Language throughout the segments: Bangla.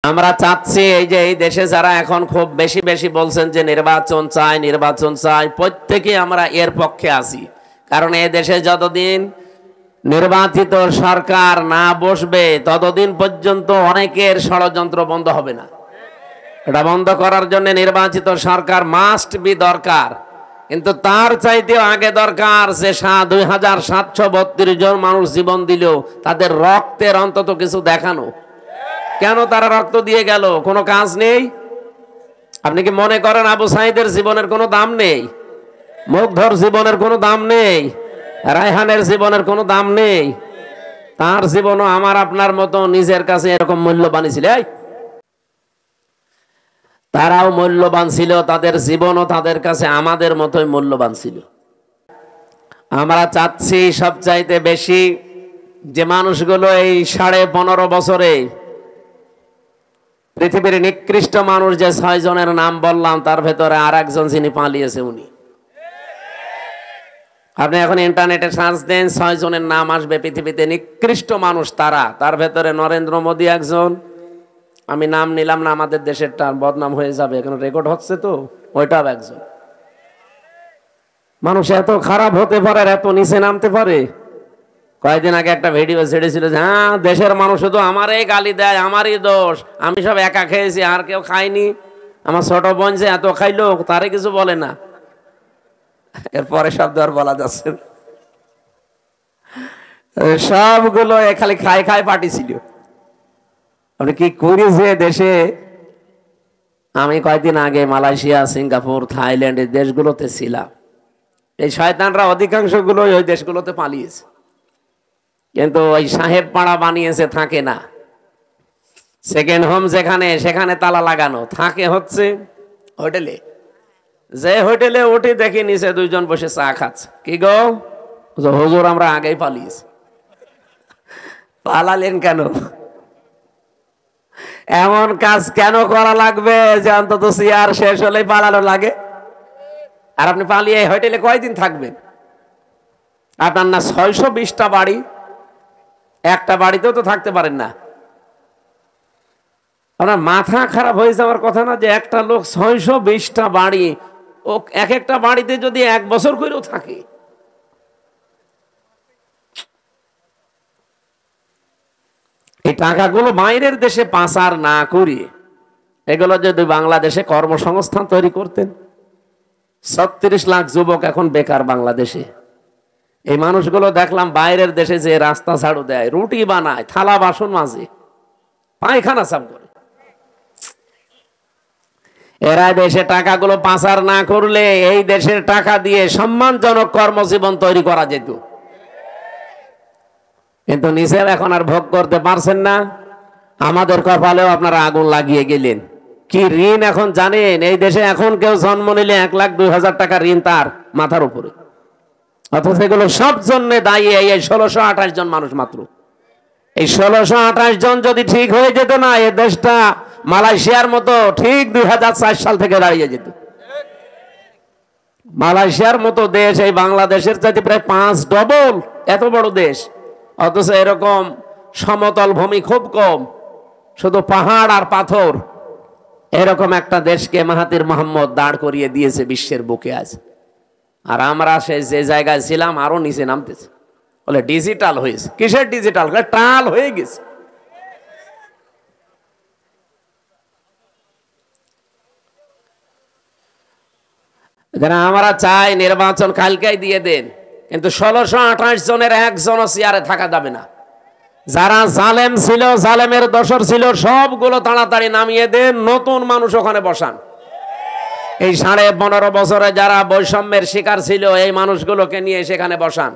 আমরা চাচ্ছি এই যে এই দেশে যারা এখন খুব বেশি বেশি বলছেন যে নির্বাচন চাই, প্রত্যেকেই আমরা এর পক্ষে আছি। কারণ এই দেশে যতদিন নির্বাচিত সরকার না বসবে ততদিন পর্যন্ত অনেকের ষড়যন্ত্র বন্ধ হবে না। এটা বন্ধ করার জন্য নির্বাচিত সরকার মাস্ট বি দরকার, কিন্তু তার চাইতেও আগে দরকার যে 2732 জন মানুষ জীবন দিল, তাদের রক্তের অন্তত কিছু দেখানো। কেন তারা রক্ত দিয়ে গেল? কোনো কাজ নেই? আপনি কি মনে করেন আবু সাইদের জীবনের কোনো দাম নেই? মুগ্ধর জীবনের কোনো দাম নেই? রায়হানের জীবনের কোনো দাম নেই? তার জীবনও আমার আপনার মতো নিজের কাছে এরকম মূল্যবান ছিল। তারাও মূল্যবান ছিল, তাদের জীবনও তাদের কাছে আমাদের মতোই মূল্যবান ছিল। আমরা চাচ্ছি সবচাইতে বেশি যে মানুষগুলো এই 15.5 বছরে পৃথিবীর নিকৃষ্ট মানুষ যে 6 জনের নাম বললাম, তার ভেতরে আর একজন যিনি পালিয়েছে উনি। আপনি এখন ইন্টারনেটে সার্চ দেন, 6 জনের নাম আসবে পৃথিবীতে নিকৃষ্ট মানুষ তারা। তার ভেতরে নরেন্দ্র মোদী একজন। আমি নাম নিলাম না, আমাদের দেশেরটা বদনাম হয়ে যাবে, এখন রেকর্ড হচ্ছে তো, ওইটাও একজন। মানুষ এত খারাপ হতে পারে, এত নিচে নামতে পারে। কয়েকদিন আগে একটা ভিডিও ছেড়েছিল যে হ্যাঁ দেশের মানুষ শুধু আমারই গালি দেয়, আমারই দোষ, আমি সব একা খেয়েছি, আর কেউ খায়নি। আমার ছোট বোন যে এত খাইলো, তারে কিছু বলে না। এরপরে শব্দ আর বলা যাচ্ছে না। সবগুলো খালি খাই খাই পার্টি ছিল। আপনি কি করেছে দেশে? আমি কয়েকদিন আগে মালয়েশিয়া, সিঙ্গাপুর, থাইল্যান্ড এই দেশগুলোতে ছিলাম। এই শয়তানরা অধিকাংশ গুলো ওই দেশগুলোতে পালিয়েছে, কিন্তু ওই সাহেব পাড়া বানিয়েছে, থাকে না। সেকেন্ড হোম যেখানে, সেখানে তালা লাগানো, থাকে হচ্ছে হোটেলে। যে হোটেলে উঠে দেখি নিচে 2 জন বসে চা খাচ্ছে। কি গো হুজুর, আমরা আগেই পালিয়েছি। পালালেন কেন? এমন কাজ কেন করা লাগবে যে অন্তত চেয়ার শেষ হলেই পালানো লাগে? আর আপনি পালিয়ে হোটেলে কয়দিন থাকবেন? আপনার না 620টা বাড়ি, একটা বাড়িতেও তো থাকতে পারেন না। আপনার মাথা খারাপ হয়ে যাওয়ার কথা না যে একটা লোক 620টা বাড়ি, ও এক একটা বাড়িতে যদি 1 বছর করেও থাকে। এই টাকাগুলো বাইরের দেশে পাচার না করিয়ে এগুলো যদি বাংলাদেশে কর্মসংস্থান তৈরি করতেন। 36 লাখ যুবক এখন বেকার বাংলাদেশে। এই মানুষগুলো দেখলাম বাইরের দেশে যে রাস্তা ঝাড়ু দেয়, রুটি বানায়, থালা বাসন মাজে, পায়খানা সাফ করে। এরা দেশে টাকাগুলো পাচার না করলে এই দেশের টাকা দিয়ে সম্মানজনক কর্মজীবন তৈরি করা যেত। কিন্তু নিজের এখন আর ভোগ করতে পারছেন না। আমাদের কপালেও আপনারা আগুন লাগিয়ে গেলেন। কি ঋণ এখন জানেন? এই দেশে এখন কেউ জন্ম নিলে 1,02,000 টাকা ঋণ তার মাথার উপরে, অথচ এগুলো সব জন্য দায়ী এই 1628 জন মানুষ মাত্র। এই 1628 জন যদি ঠিক হয়ে যেত না, এই দেশটা মালয়েশিয়ার মতো ঠিক 2004 সাল থেকে দাঁড়িয়ে যেত। মালয়েশিয়ার মতো দেশ এই বাংলাদেশের চাইতে প্রায় 5 ডবল এত বড় দেশ, অথচ এরকম সমতল ভূমি খুব কম, শুধু পাহাড় আর পাথর। এরকম একটা দেশকে মাহাতির মোহাম্মদ দাঁড় করিয়ে দিয়েছে বিশ্বের বুকে আজ। আর আমরা যে জায়গায় ছিলাম আরো নিচে নামতেছে। বলে ডিজিটাল হয়েছে। কিসের ডিজিটাল? টাল হয়ে গেছে। আমরা চাই নির্বাচন কালকেই দিয়ে দেন, কিন্তু 1628 জনের একজনও চেয়ারে থাকা যাবে না। যারা জালেম ছিল, জালেমের দোসর ছিল, সবগুলো তাড়াতাড়ি নামিয়ে দেন, নতুন মানুষ ওখানে বসান। এই 15.5 বছরে যারা বৈষম্যের শিকার ছিল, এই মানুষগুলোকে নিয়ে সেখানে বসান।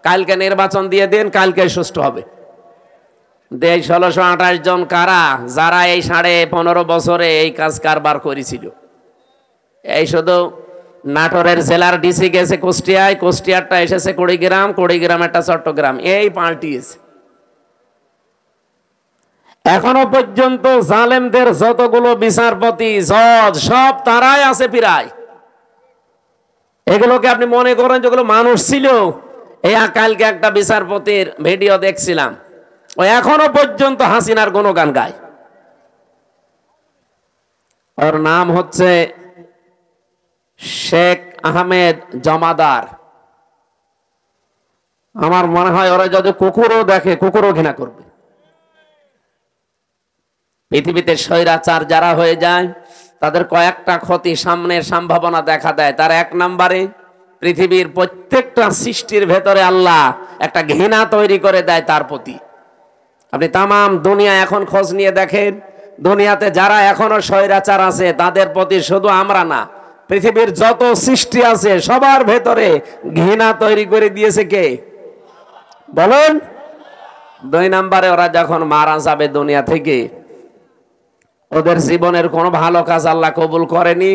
কালকে নির্বাচন দিয়ে দিন, কালকে সুষ্ঠু হবে। 1628 জন কারা? যারা এই 15.5 বছরে এই কাজ কারবার করেছিল। এই শুধু নাটোরের জেলার ডিসি গেছে কুষ্টিয়ায়, কুষ্টিয়ারটা এসেছে কুড়িগ্রাম, কুড়িগ্রামেরটা চট্টগ্রাম, এই পাল্টিয়েছে। এখনো পর্যন্ত জালেমদের যতগুলো বিচারপতি, জজ, সব তারাই আছে প্রায়। এগুলোকে আপনি মনে করেন যেগুলো মানুষ ছিল? এই কালকে একটা বিচারপতির ভিডিও দেখছিলাম, ও এখনো পর্যন্ত হাসিনার গুণগান গায়। ওর নাম হচ্ছে শেখ আহমেদ জমাদার। আমার মনে হয় ওরা যদি কুকুরও দেখে কুকুরও ঘৃণা করবে। পৃথিবীতে স্বৈরাচার যারা হয়ে যায় তাদের কয়েকটা ক্ষতি সামনের সম্ভাবনা দেখা দেয়। তার এক নম্বরে পৃথিবীর প্রত্যেকটা সৃষ্টির ভেতরে আল্লাহ একটা ঘৃণা তৈরি করে দেয় তার প্রতি। আপনি তামাম দুনিয়া এখন খোঁজ নিয়ে দেখেন, দুনিয়াতে যারা এখনো স্বৈরাচার আছে তাদের প্রতি শুধু আমরা না, পৃথিবীর যত সৃষ্টি আছে সবার ভেতরে ঘৃণা তৈরি করে দিয়েছে কে বলেন? দুই নম্বরে ওরা যখন মারা যাবে দুনিয়া থেকে, ওদের জীবনের কোনো ভালো কাজ আল্লাহ কবুল করেনি,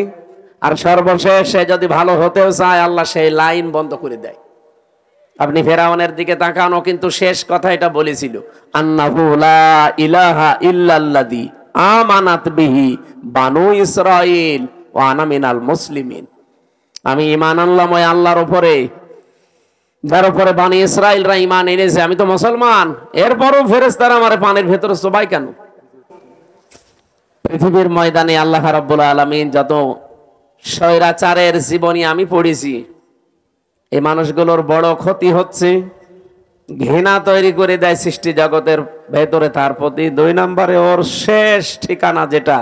আর সর্বশেষ সে যদি ভালো হতেও চায় আল্লাহ সেই লাইন বন্ধ করে দেয়। আপনি ফেরাউনের দিকে তাকানো, কিন্তু শেষ কথা এটা বলেছিল, আন্নাহু লা ইলাহা ইল্লাল্লাযী আমানাত বিহি বানু ইসরাঈল ওয়া আনা মিনাল মুসলিমিন। আমি ঈমান আনলাম ওই আল্লাহর উপরে যার উপরে বানি ইসরাঈলরা ঈমান এনেছে, আমি তো মুসলমান। এরপরও ফেরেশতারা আমারে পানির ভেতরে চোবাই কেন? পৃথিবীর ময়দানে আল্লাহ রাব্বুল আলামিন যত স্বৈরাচারের জীবনী আমি পড়েছি, এই মানুষগুলোর বড় ক্ষতি হচ্ছে ঘৃণা তৈরি করে দেয় সৃষ্টি জগতের ভেতরে তার প্রতি। দুই নম্বরে ওর শেষ ঠিকানা, যেটা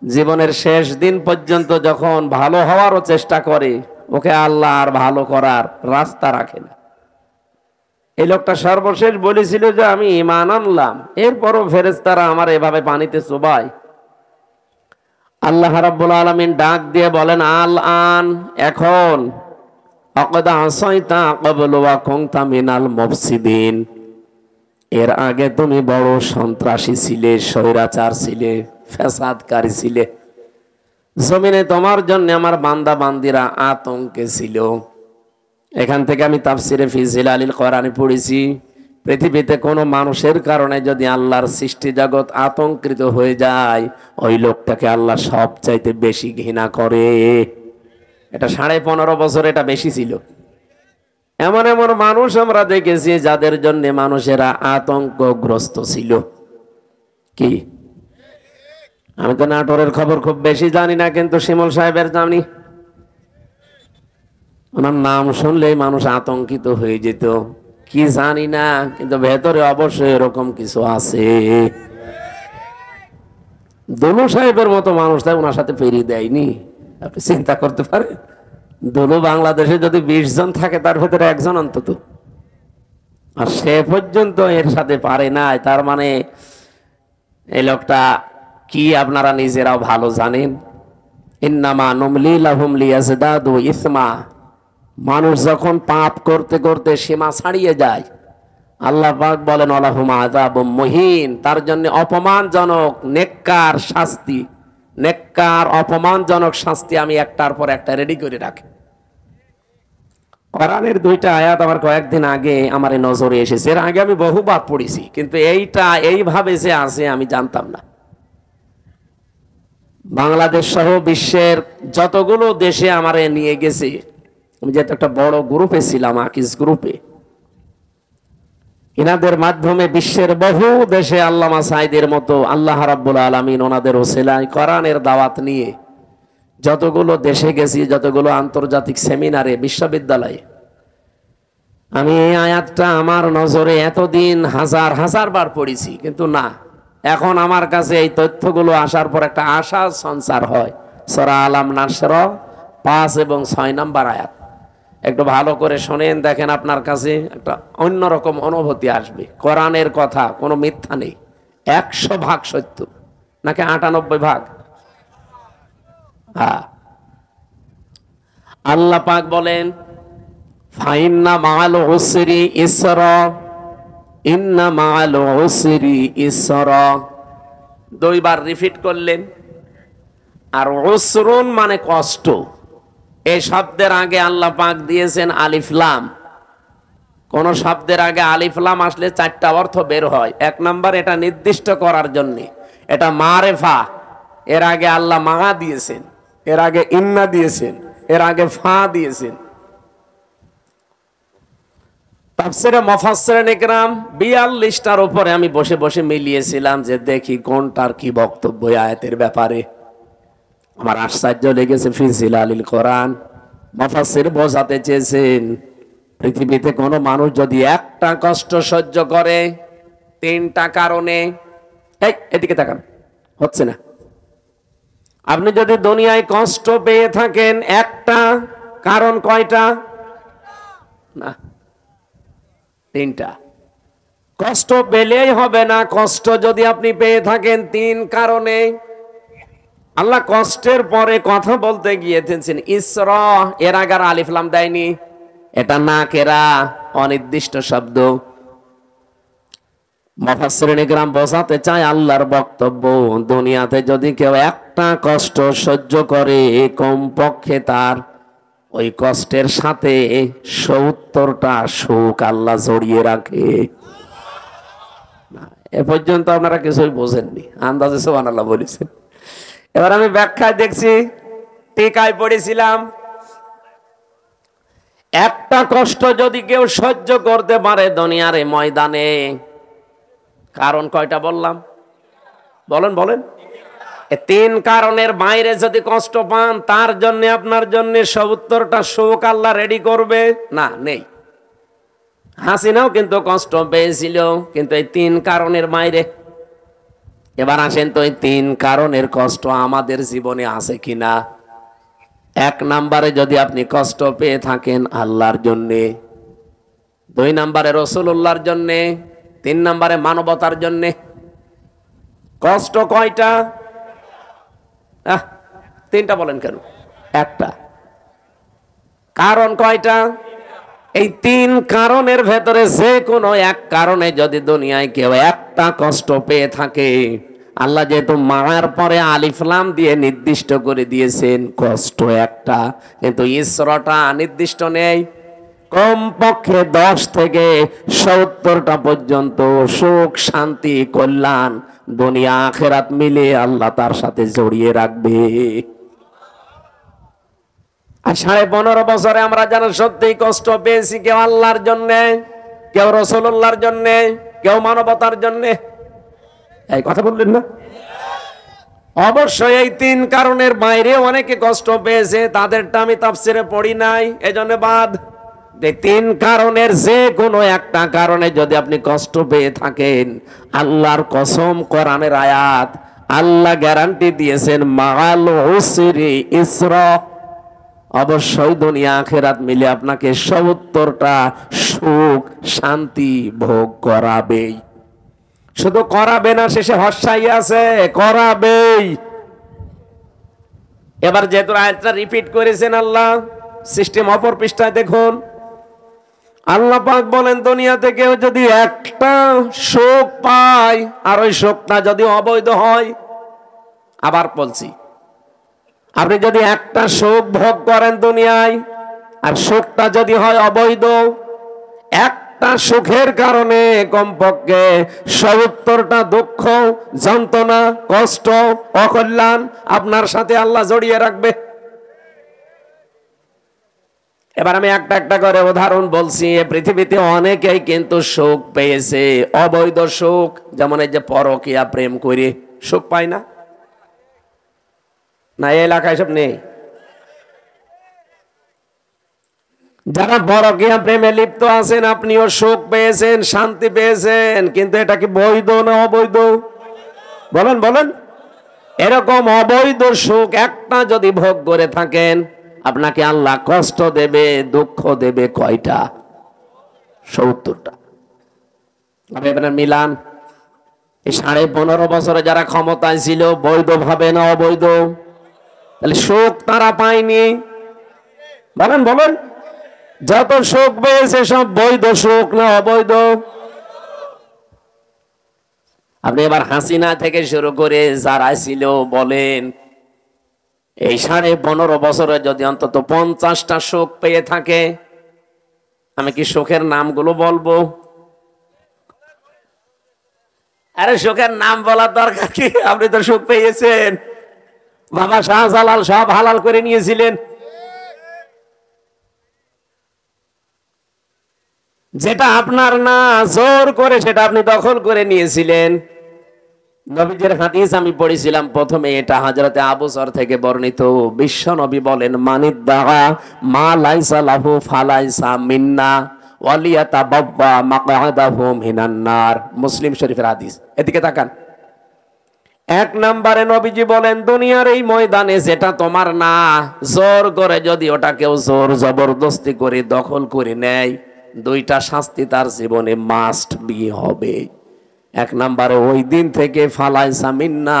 জীবনের শেষ দিন পর্যন্ত যখন ভালো হওয়ারও চেষ্টা করে, ওকে আল্লাহ আর ভালো করার রাস্তা রাখে না। এই লোকটা সর্বশেষ বলেছিল যে আমি ঈমান আনলাম, এরপরও ফেরেশতারা আমার এভাবে পানিতে চোবায়। আল্লাহ রাব্বুল আলামিন ডাক দিয়ে বলেন, আল আন, এখন, আকাদ আসাইতা ক্বাবলু ওয়া কুনতা মিনাল মুফসিদিন, এর আগে তুমি বড় সন্ত্রাসী ছিলে, স্বৈরাচার ছিলে, ফ্যাসাদকারী ছিলে, জমিনে তোমার জন্য আমার বান্দা বান্দিরা আতঙ্কে ছিল। এখান থেকে আমি তাফসিরে ফি জিলালিল কোরআনে পড়েছি, পৃথিবীতে কোনো মানুষের কারণে যদি আল্লাহর সৃষ্টি জগৎ আতঙ্কিত হয়ে যায়, ওই লোকটাকে আল্লাহ সবচাইতে বেশি ঘৃণা করে। এটা 15.5 বছর এটা বেশি ছিল। এমন এমন মানুষ আমরা দেখেছি যাদের জন্য মানুষেরা আতঙ্কগ্রস্ত ছিল। কি, আমি তো নাটোরের খবর খুব বেশি জানি না, কিন্তু শিমুল সাহেবের জানি। ওনার নাম শুনলেই মানুষ আতঙ্কিত হয়ে যেত। কি জানি না, কিন্তু ভেতরে অবশ্যই এরকম কিছু আছে। দলু সাহেবের মতো মানুষ তাই ওনার সাথে পেরিয়ে দেয়নি। আপনি চিন্তা করতে পারেন, দলু বাংলাদেশে যদি 20 জন থাকে তার ভেতরে একজন অন্তত, আর সে পর্যন্ত এর সাথে পারে নাই। তার মানে এই লোকটা কি আপনারা নিজেরাও ভালো জানেন। ইন্নামা নুমলি লাহুম লিয়াজদাদু ইসমা, মানুষ যখন পাপ করতে করতে সীমা ছাড়িয়ে যায়, আল্লাহ পাক বলেন ওয়ালাহুম আযাবুম মুহিন, তার জন্য অপমানজনক নেককার শাস্তি, নেককার অপমানজনক শাস্তি আমি একটার পর একটা রেডি করে রাখি। কোরআনের 2টা আয়াত আমার কয়েকদিন আগে আমার নজরে এসেছে, এর আগে আমি বহুবার পড়েছি, কিন্তু এইটা এইভাবে যে আছে আমি জানতাম না। বাংলাদেশ সহ বিশ্বের যতগুলো দেশে আমারে নিয়ে গেছে, আমি যেহেতু একটা বড় গ্রুপে ছিলাম, আকিস গ্রুপে, এনাদের মাধ্যমে বিশ্বের বহু দেশে আল্লামা সাইদের মতো আল্লাহ রাব্বুল আলামিন ওনাদের ওসিলায় কোরআনের দাওয়াত নিয়ে যতগুলো দেশে গেছি, যতগুলো আন্তর্জাতিক সেমিনারে, বিশ্ববিদ্যালয়ে, আমি এই আয়াতটা আমার নজরে এতদিন হাজার হাজার বার পড়েছি, কিন্তু না, এখন আমার কাছে এই তথ্যগুলো আসার পর একটা আশা সঞ্চার হয়। সূরা আলাম নাসর 5 এবং 6 নম্বর আয়াত একটু ভালো করে শোনেন, দেখেন আপনার কাছে একটা অন্যরকম অনুভূতি আসবে। কোরআনের কথা কোনো মিথ্যা নেই, 100% সত্য, নাকি 98%? হ্যাঁ, আল্লাহ পাক বলেন ফাইন্না মাআল উসরি ইসরা, ইন্না মাআল উসরি ইসরা, 2 বার রিপিট করলেন। আর উসরুন মানে কষ্ট, এই শব্দের আগে আল্লাহ পাক দিয়েছেন আলিফ লাম। কোন শব্দের আগে আলিফ লাম আসলে 4টা অর্থ বের হয়। 1 নাম্বার, এটা নির্দিষ্ট করার জন্য, এটা মারেফা, এর আগে আল্লাহ মা দিয়েছেন, এর আগে ইন্না দিয়েছেন, এর আগে ফা দিয়েছেন। তাফসীরে মুফাসসিরিন ইকরাম 42টার উপরে আমি বসে বসে মিলিয়েছিলাম যে দেখি কোনটার কি বক্তব্য আয়াতের ব্যাপারে। আমার আশ্চর্য লেগেছে ফি জিলালিল কোরআন, মুফাসসির বোঝাতে চেয়েছেন পৃথিবীতে কোনো মানুষ যদি একটা কষ্ট সহ্য করে 3টা কারণে, এই এদিকে তাকান, হচ্ছে না, আপনি যদি দুনিয়ায় কষ্ট পেয়ে থাকেন একটা কারণ কয়টা? না, 3টা। কষ্ট পেলেই হবে না, কষ্ট যদি আপনি পেয়ে থাকেন 3 কারণে। আল্লাহ কষ্টের পরে কথা বলতে গিয়েছেন ইসরা, এর আগে আলিফ লাম দেয়নি, এটা নাকেরা, অনির্দিষ্ট শব্দ। মুফাসসিরিন ইকরাম বোঝাতে চায় আল্লাহর বক্তব্য, দুনিয়াতে যদি কেউ একটা কষ্ট সহ্য করে কমপক্ষে তার ওই কষ্টের সাথে 70টা সুখ আল্লাহ জড়িয়ে রাখে। এ পর্যন্ত আপনারা কিছুই বোঝেননি, আন্দাজে সুবহানাল্লাহ বলেছেন। এবার আমি ব্যাখ্যায় দেখছি, টিকায় পড়েছিলাম একটা কষ্ট যদি কেউ সহ্য করতে পারে দুনিয়ার এই ময়দানে, কারণ কয়টা বললাম? বলেন বলেন। 3 কারণের বাইরে যদি কষ্ট পান, তার জন্য আপনার জন্য 70টা সুখ আল্লাহ রেডি করবে না? নেই। হাসিনাও কিন্তু কষ্ট পেয়েছিল, কিন্তু এই 3 কারণের বাইরে। এবার আসেন তো, এই 3 কারণের কষ্ট আমাদের জীবনে আছে কিনা? 1 নম্বরে যদি আপনি কষ্ট পেয়ে থাকেন আল্লাহর জন্যে, 2 নম্বরে রাসূলুল্লাহর জন্যে, 3 নম্বরে মানবতার জন্যে। কষ্ট কয়টা? 3টা বলেন কেন? একটা। কারণ কয়টা? এই 3 কারণের ভেতরে যে কোনো এক কারণে যদি দুনিয়ায় কেউ একটা কষ্ট পেয়ে থাকে, আল্লাহ যেহেতু মার পরে আলিফ লাম দিয়ে নির্দিষ্ট করে দিয়েছেন কষ্ট একটা, কিন্তু ইসরাটা নির্দিষ্ট নেই। কমপক্ষে 10 থেকে 70টা পর্যন্ত সুখ, শান্তি, কল্যাণ দুনিয়া আখিরাত মিলে আল্লাহ তার সাথে জড়িয়ে রাখবে। আর 15.5 বছরে আমরা যেন সত্যিই কষ্ট পেয়েছি, কেউ আল্লাহর জন্যে, কেউ রাসূলুল্লাহর জন্যে, কেউ মানবতার জন্যে। এই কথা বললেন না? অবশ্যই এই 3 কারণের বাইরে অনেকে কষ্ট পেয়েছে, তাদেরটা আমি তাফসিরে পড়ি নাই, এজন্য বাদ। 3 কারণের যে কোনো একটা কারণে যদি আপনি কষ্ট পেয়ে থাকেন, আল্লাহর কসম, কোরআনের আয়াত, আল্লাহ গ্যারান্টি দিয়েছেন মাআল উসরি ইসরা, অবশ্যই দুনিয়া আখিরাত মিলে আপনাকে 70টা সুখ, শান্তি ভোগ করাবেই। শুধু করাবে না, শেষে হর্ষাই আছে, করাবেই। এবার যেহেতু আয়াতটা রিপিট করেছেন আল্লাহ, সিস্টেম অপর পৃষ্ঠায় দেখুন, আল্লাহ পাক বলেন দুনিয়াতে কেউ যদি একটা সুখ পায় আর ওই সুখটা যদি অবৈধ হয়, আবার বলছি, আপনি যদি একটা সুখ ভোগ করেন দুনিয়ায় আর সুখটা যদি হয় অবৈধ, একটা সুখের কারণে কমপক্ষে 70টা দুঃখ, যন্ত্রণা, কষ্ট, অকল্যাণ আপনার সাথে আল্লাহ জড়িয়ে রাখবে। এবার আমি একটা একটা করে উদাহরণ বলছি। পৃথিবীতে অনেকেই কিন্তু সুখ পেয়েছে, অবৈধ সুখ, যেমন এই যে পরকীয়া প্রেম করে সুখ পায় না, না এই এলাকায় সব নেই? যারা পরকীয়া প্রেমে লিপ্ত আছেন, আপনিও সুখ পেয়েছেন, শান্তি পেয়েছেন, কিন্তু এটা কি বৈধ না অবৈধ? বলেন বলেন। এরকম অবৈধ সুখ একটা যদি ভোগ করে থাকেন, আপনাকে আল্লাহ কষ্ট দেবে, দুঃখ দেবে কয়টা? 70টা। আপনার মিলান, এই 15.5 বছরে যারা ক্ষমতায় ছিল, বৈধ ভাবে না অবৈধ? তাহলে সুখ তারা পায়নি? বলেন বলেন। যত সুখ পেয়েছে সব বৈধ সুখ না অবৈধ? আপনি এবার হাসিনা থেকে শুরু করে যারা ছিল বলেন, এই 15.5 বছরে যদি অন্তত 50টা সুখ পেয়ে থাকে, আমি কি সুখের নামগুলো বলবো? আরে সুখের নাম বলার দরকার কি? আপনি তো সুখ পেয়েছেন, বাবা শাহজালাল সব হালাল করে নিয়েছিলেন। যেটা আপনার না, জোর করে সেটা আপনি দখল করে নিয়েছিলেন। নবীজির হাদিস আমি পড়েছিলাম প্রথমে, এটা হযরতে আবু যর থেকে বর্ণিত। বিশ্ব নবী বলেন, মানিদ্দাআ মা লাইসা লাহু ফালাইসা মিন্না ওয়ালিয়াতাবাব্বা মাকআদাহু মিনান নার। মুসলিম শরীফের হাদিস। এদিকে তাকান। এক নম্বরে নবীজি বলেন, দুনিয়ার এই ময়দানে যেটা তোমার না, জোর করে যদি ওটা কেউ জোর জবরদস্তি করে দখল করে নেয়, দুইটা শাস্তি তার জীবনে মাস্ট বি হবে। এক নম্বরে ওই দিন থেকে ফালাইসা মিন্না,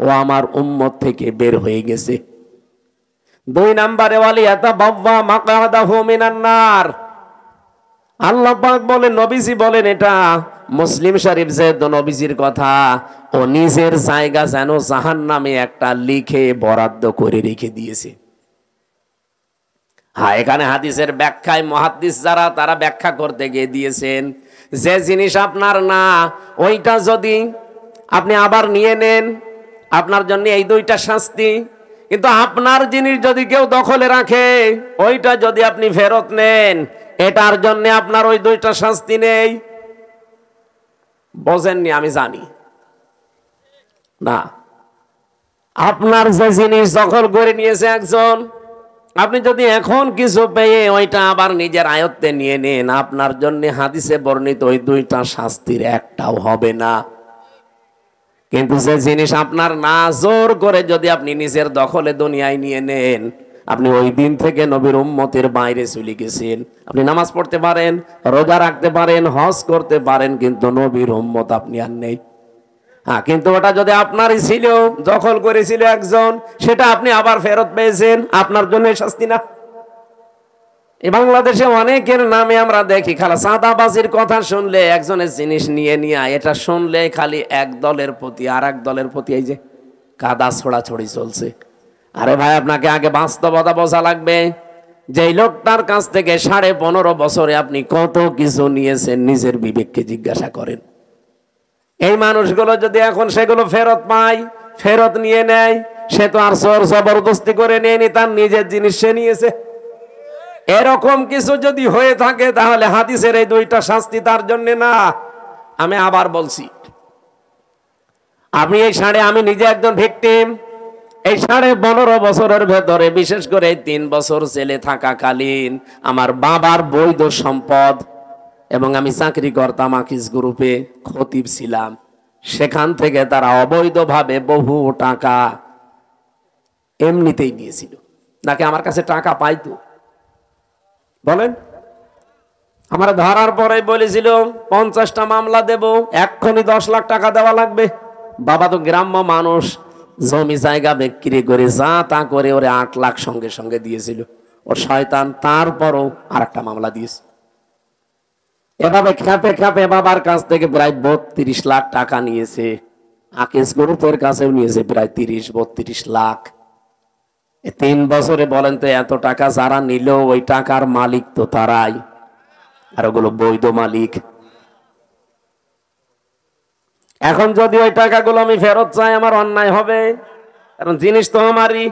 ও আমার উম্মত থেকে বের হয়ে গেছে। দুই নম্বরে ওয়ালিয়াতাবাব্বা মাকআদাহু মিনান নার। আল্লাহ পাক বলেন, নবীজি বলেন, এটা মুসলিম শরীফ যেহেতু নবীজির কথা, ও নিজের জায়গা যেন জাহান্নামে একটা লিখে বরাদ্দ করে রেখে দিয়েছে। হ্যাঁ, এখানে হাদিসের ব্যাখ্যায় মুহাদ্দিস যারা, তারা ব্যাখ্যা করতে গিয়ে দিয়েছেন, যে জিনিস আপনার না, ওইটা যদি আপনি আবার নিয়ে নেন, আপনার জন্য এই দুইটা শাস্তি। কিন্তু আপনার জিনিস যদি কেউ দখলে রাখে, ওইটা যদি আপনি ফেরত নেন, এটার জন্য আপনার ওই দুইটা শাস্তি নেই। বোঝেননি? আমি জানি না। আপনার যে জিনিস দখল করে নিয়েছে একজন, আপনি যদি এখন কিছু পেয়ে ওইটা আবার নিজের আয়ত্তে নিয়ে নেন, আপনার জন্য হাদিসে বর্ণিত ওই দুইটা শাস্তির একটাও হবে না। কিন্তু যে জিনিস আপনার না, জোর করে যদি আপনি নিজের দখলে দুনিয়ায় নিয়ে নেন, আপনি ওই দিন থেকে নবীর উম্মতের বাইরে চলে গেছেন। আপনি নামাজ পড়তে পারেন, রোজা রাখতে পারেন, হজ করতে পারেন, কিন্তু নবীর উম্মত আপনি আর নেই। হ্যাঁ, কিন্তু ওটা যদি আপনারই ছিল, দখল করেছিল একজন, সেটা আপনি আবার ফেরত পেয়েছেন, আপনার জন্য শাস্তি না? এই বাংলাদেশে অনেকের নামে আমরা দেখি, খালি চাঁদাবাজির কথা শুনলে, একজনের জিনিস নিয়ে নিয়ে, এটা শুনলে খালি এক দলের প্রতি আর এক দলের প্রতি এই যে কাদা ছোড়াছড়ি চলছে। আরে ভাই, আপনাকে আগে বাস্তবতা বোঝা লাগবে। যে লোকটার কাছ থেকে 15.5 বছরে আপনি কত কিছু নিয়েছেন, নিজের বিবেককে জিজ্ঞাসা করেন। এই মানুষগুলো যদি এখন সেগুলো ফেরত পায়, ফেরত নিয়ে নেয়, সে তো আর জোর জবরদস্তি করে নেয়নি, তার নিজের জিনিস সে নিয়েছে। এরকম কিছু যদি হয়ে থাকে, তাহলে হাদিসের এই দুইটা শাস্তি তার জন্য না। আমি আবার বলছি, আমি আমি নিজে একজন ভিকটিম। এই 15.5 বছরের ভেতরে, বিশেষ করে 3 বছর জেলে থাকাকালীন, আমার বাবার বৈধ সম্পদ, এবং আমি চাকরি করতাম আকিস গ্রুপে, খতিব ছিলাম, সেখান থেকে তারা অবৈধভাবে বহু টাকা এমনিতেই নিয়েছিল। নাকি আমার কাছে টাকা পাইতো? বলেন। আমার ধরার পরে বলেছিল 50টা মামলা দেব, এক্ষুনি 10 লাখ টাকা দেওয়া লাগবে। বাবা তো গ্রাম্য মানুষ, জমি জায়গা বিক্রি করে যা তা করে ওরে 8 লাখ সঙ্গে সঙ্গে দিয়েছিল। ওর শয়তান তারপরও আরেকটা মামলা দিয়েছে। এভাবে খেপে খেপে বাবার কাছ থেকে প্রায় 32 লাখ টাকা নিয়েছে। আকিস গ্রুপের কাছেও নিয়েছে প্রায় 30-32 লাখ। 3 বছরে বলেন তো, এত টাকা যারা নিল, ওই টাকার মালিক তো তারাই, আর ওগুলো বৈধ মালিক। এখন যদি ওই টাকাগুলো আমি ফেরত চাই, আমার অন্যায় হবে, কারণ জিনিস তো আমারই।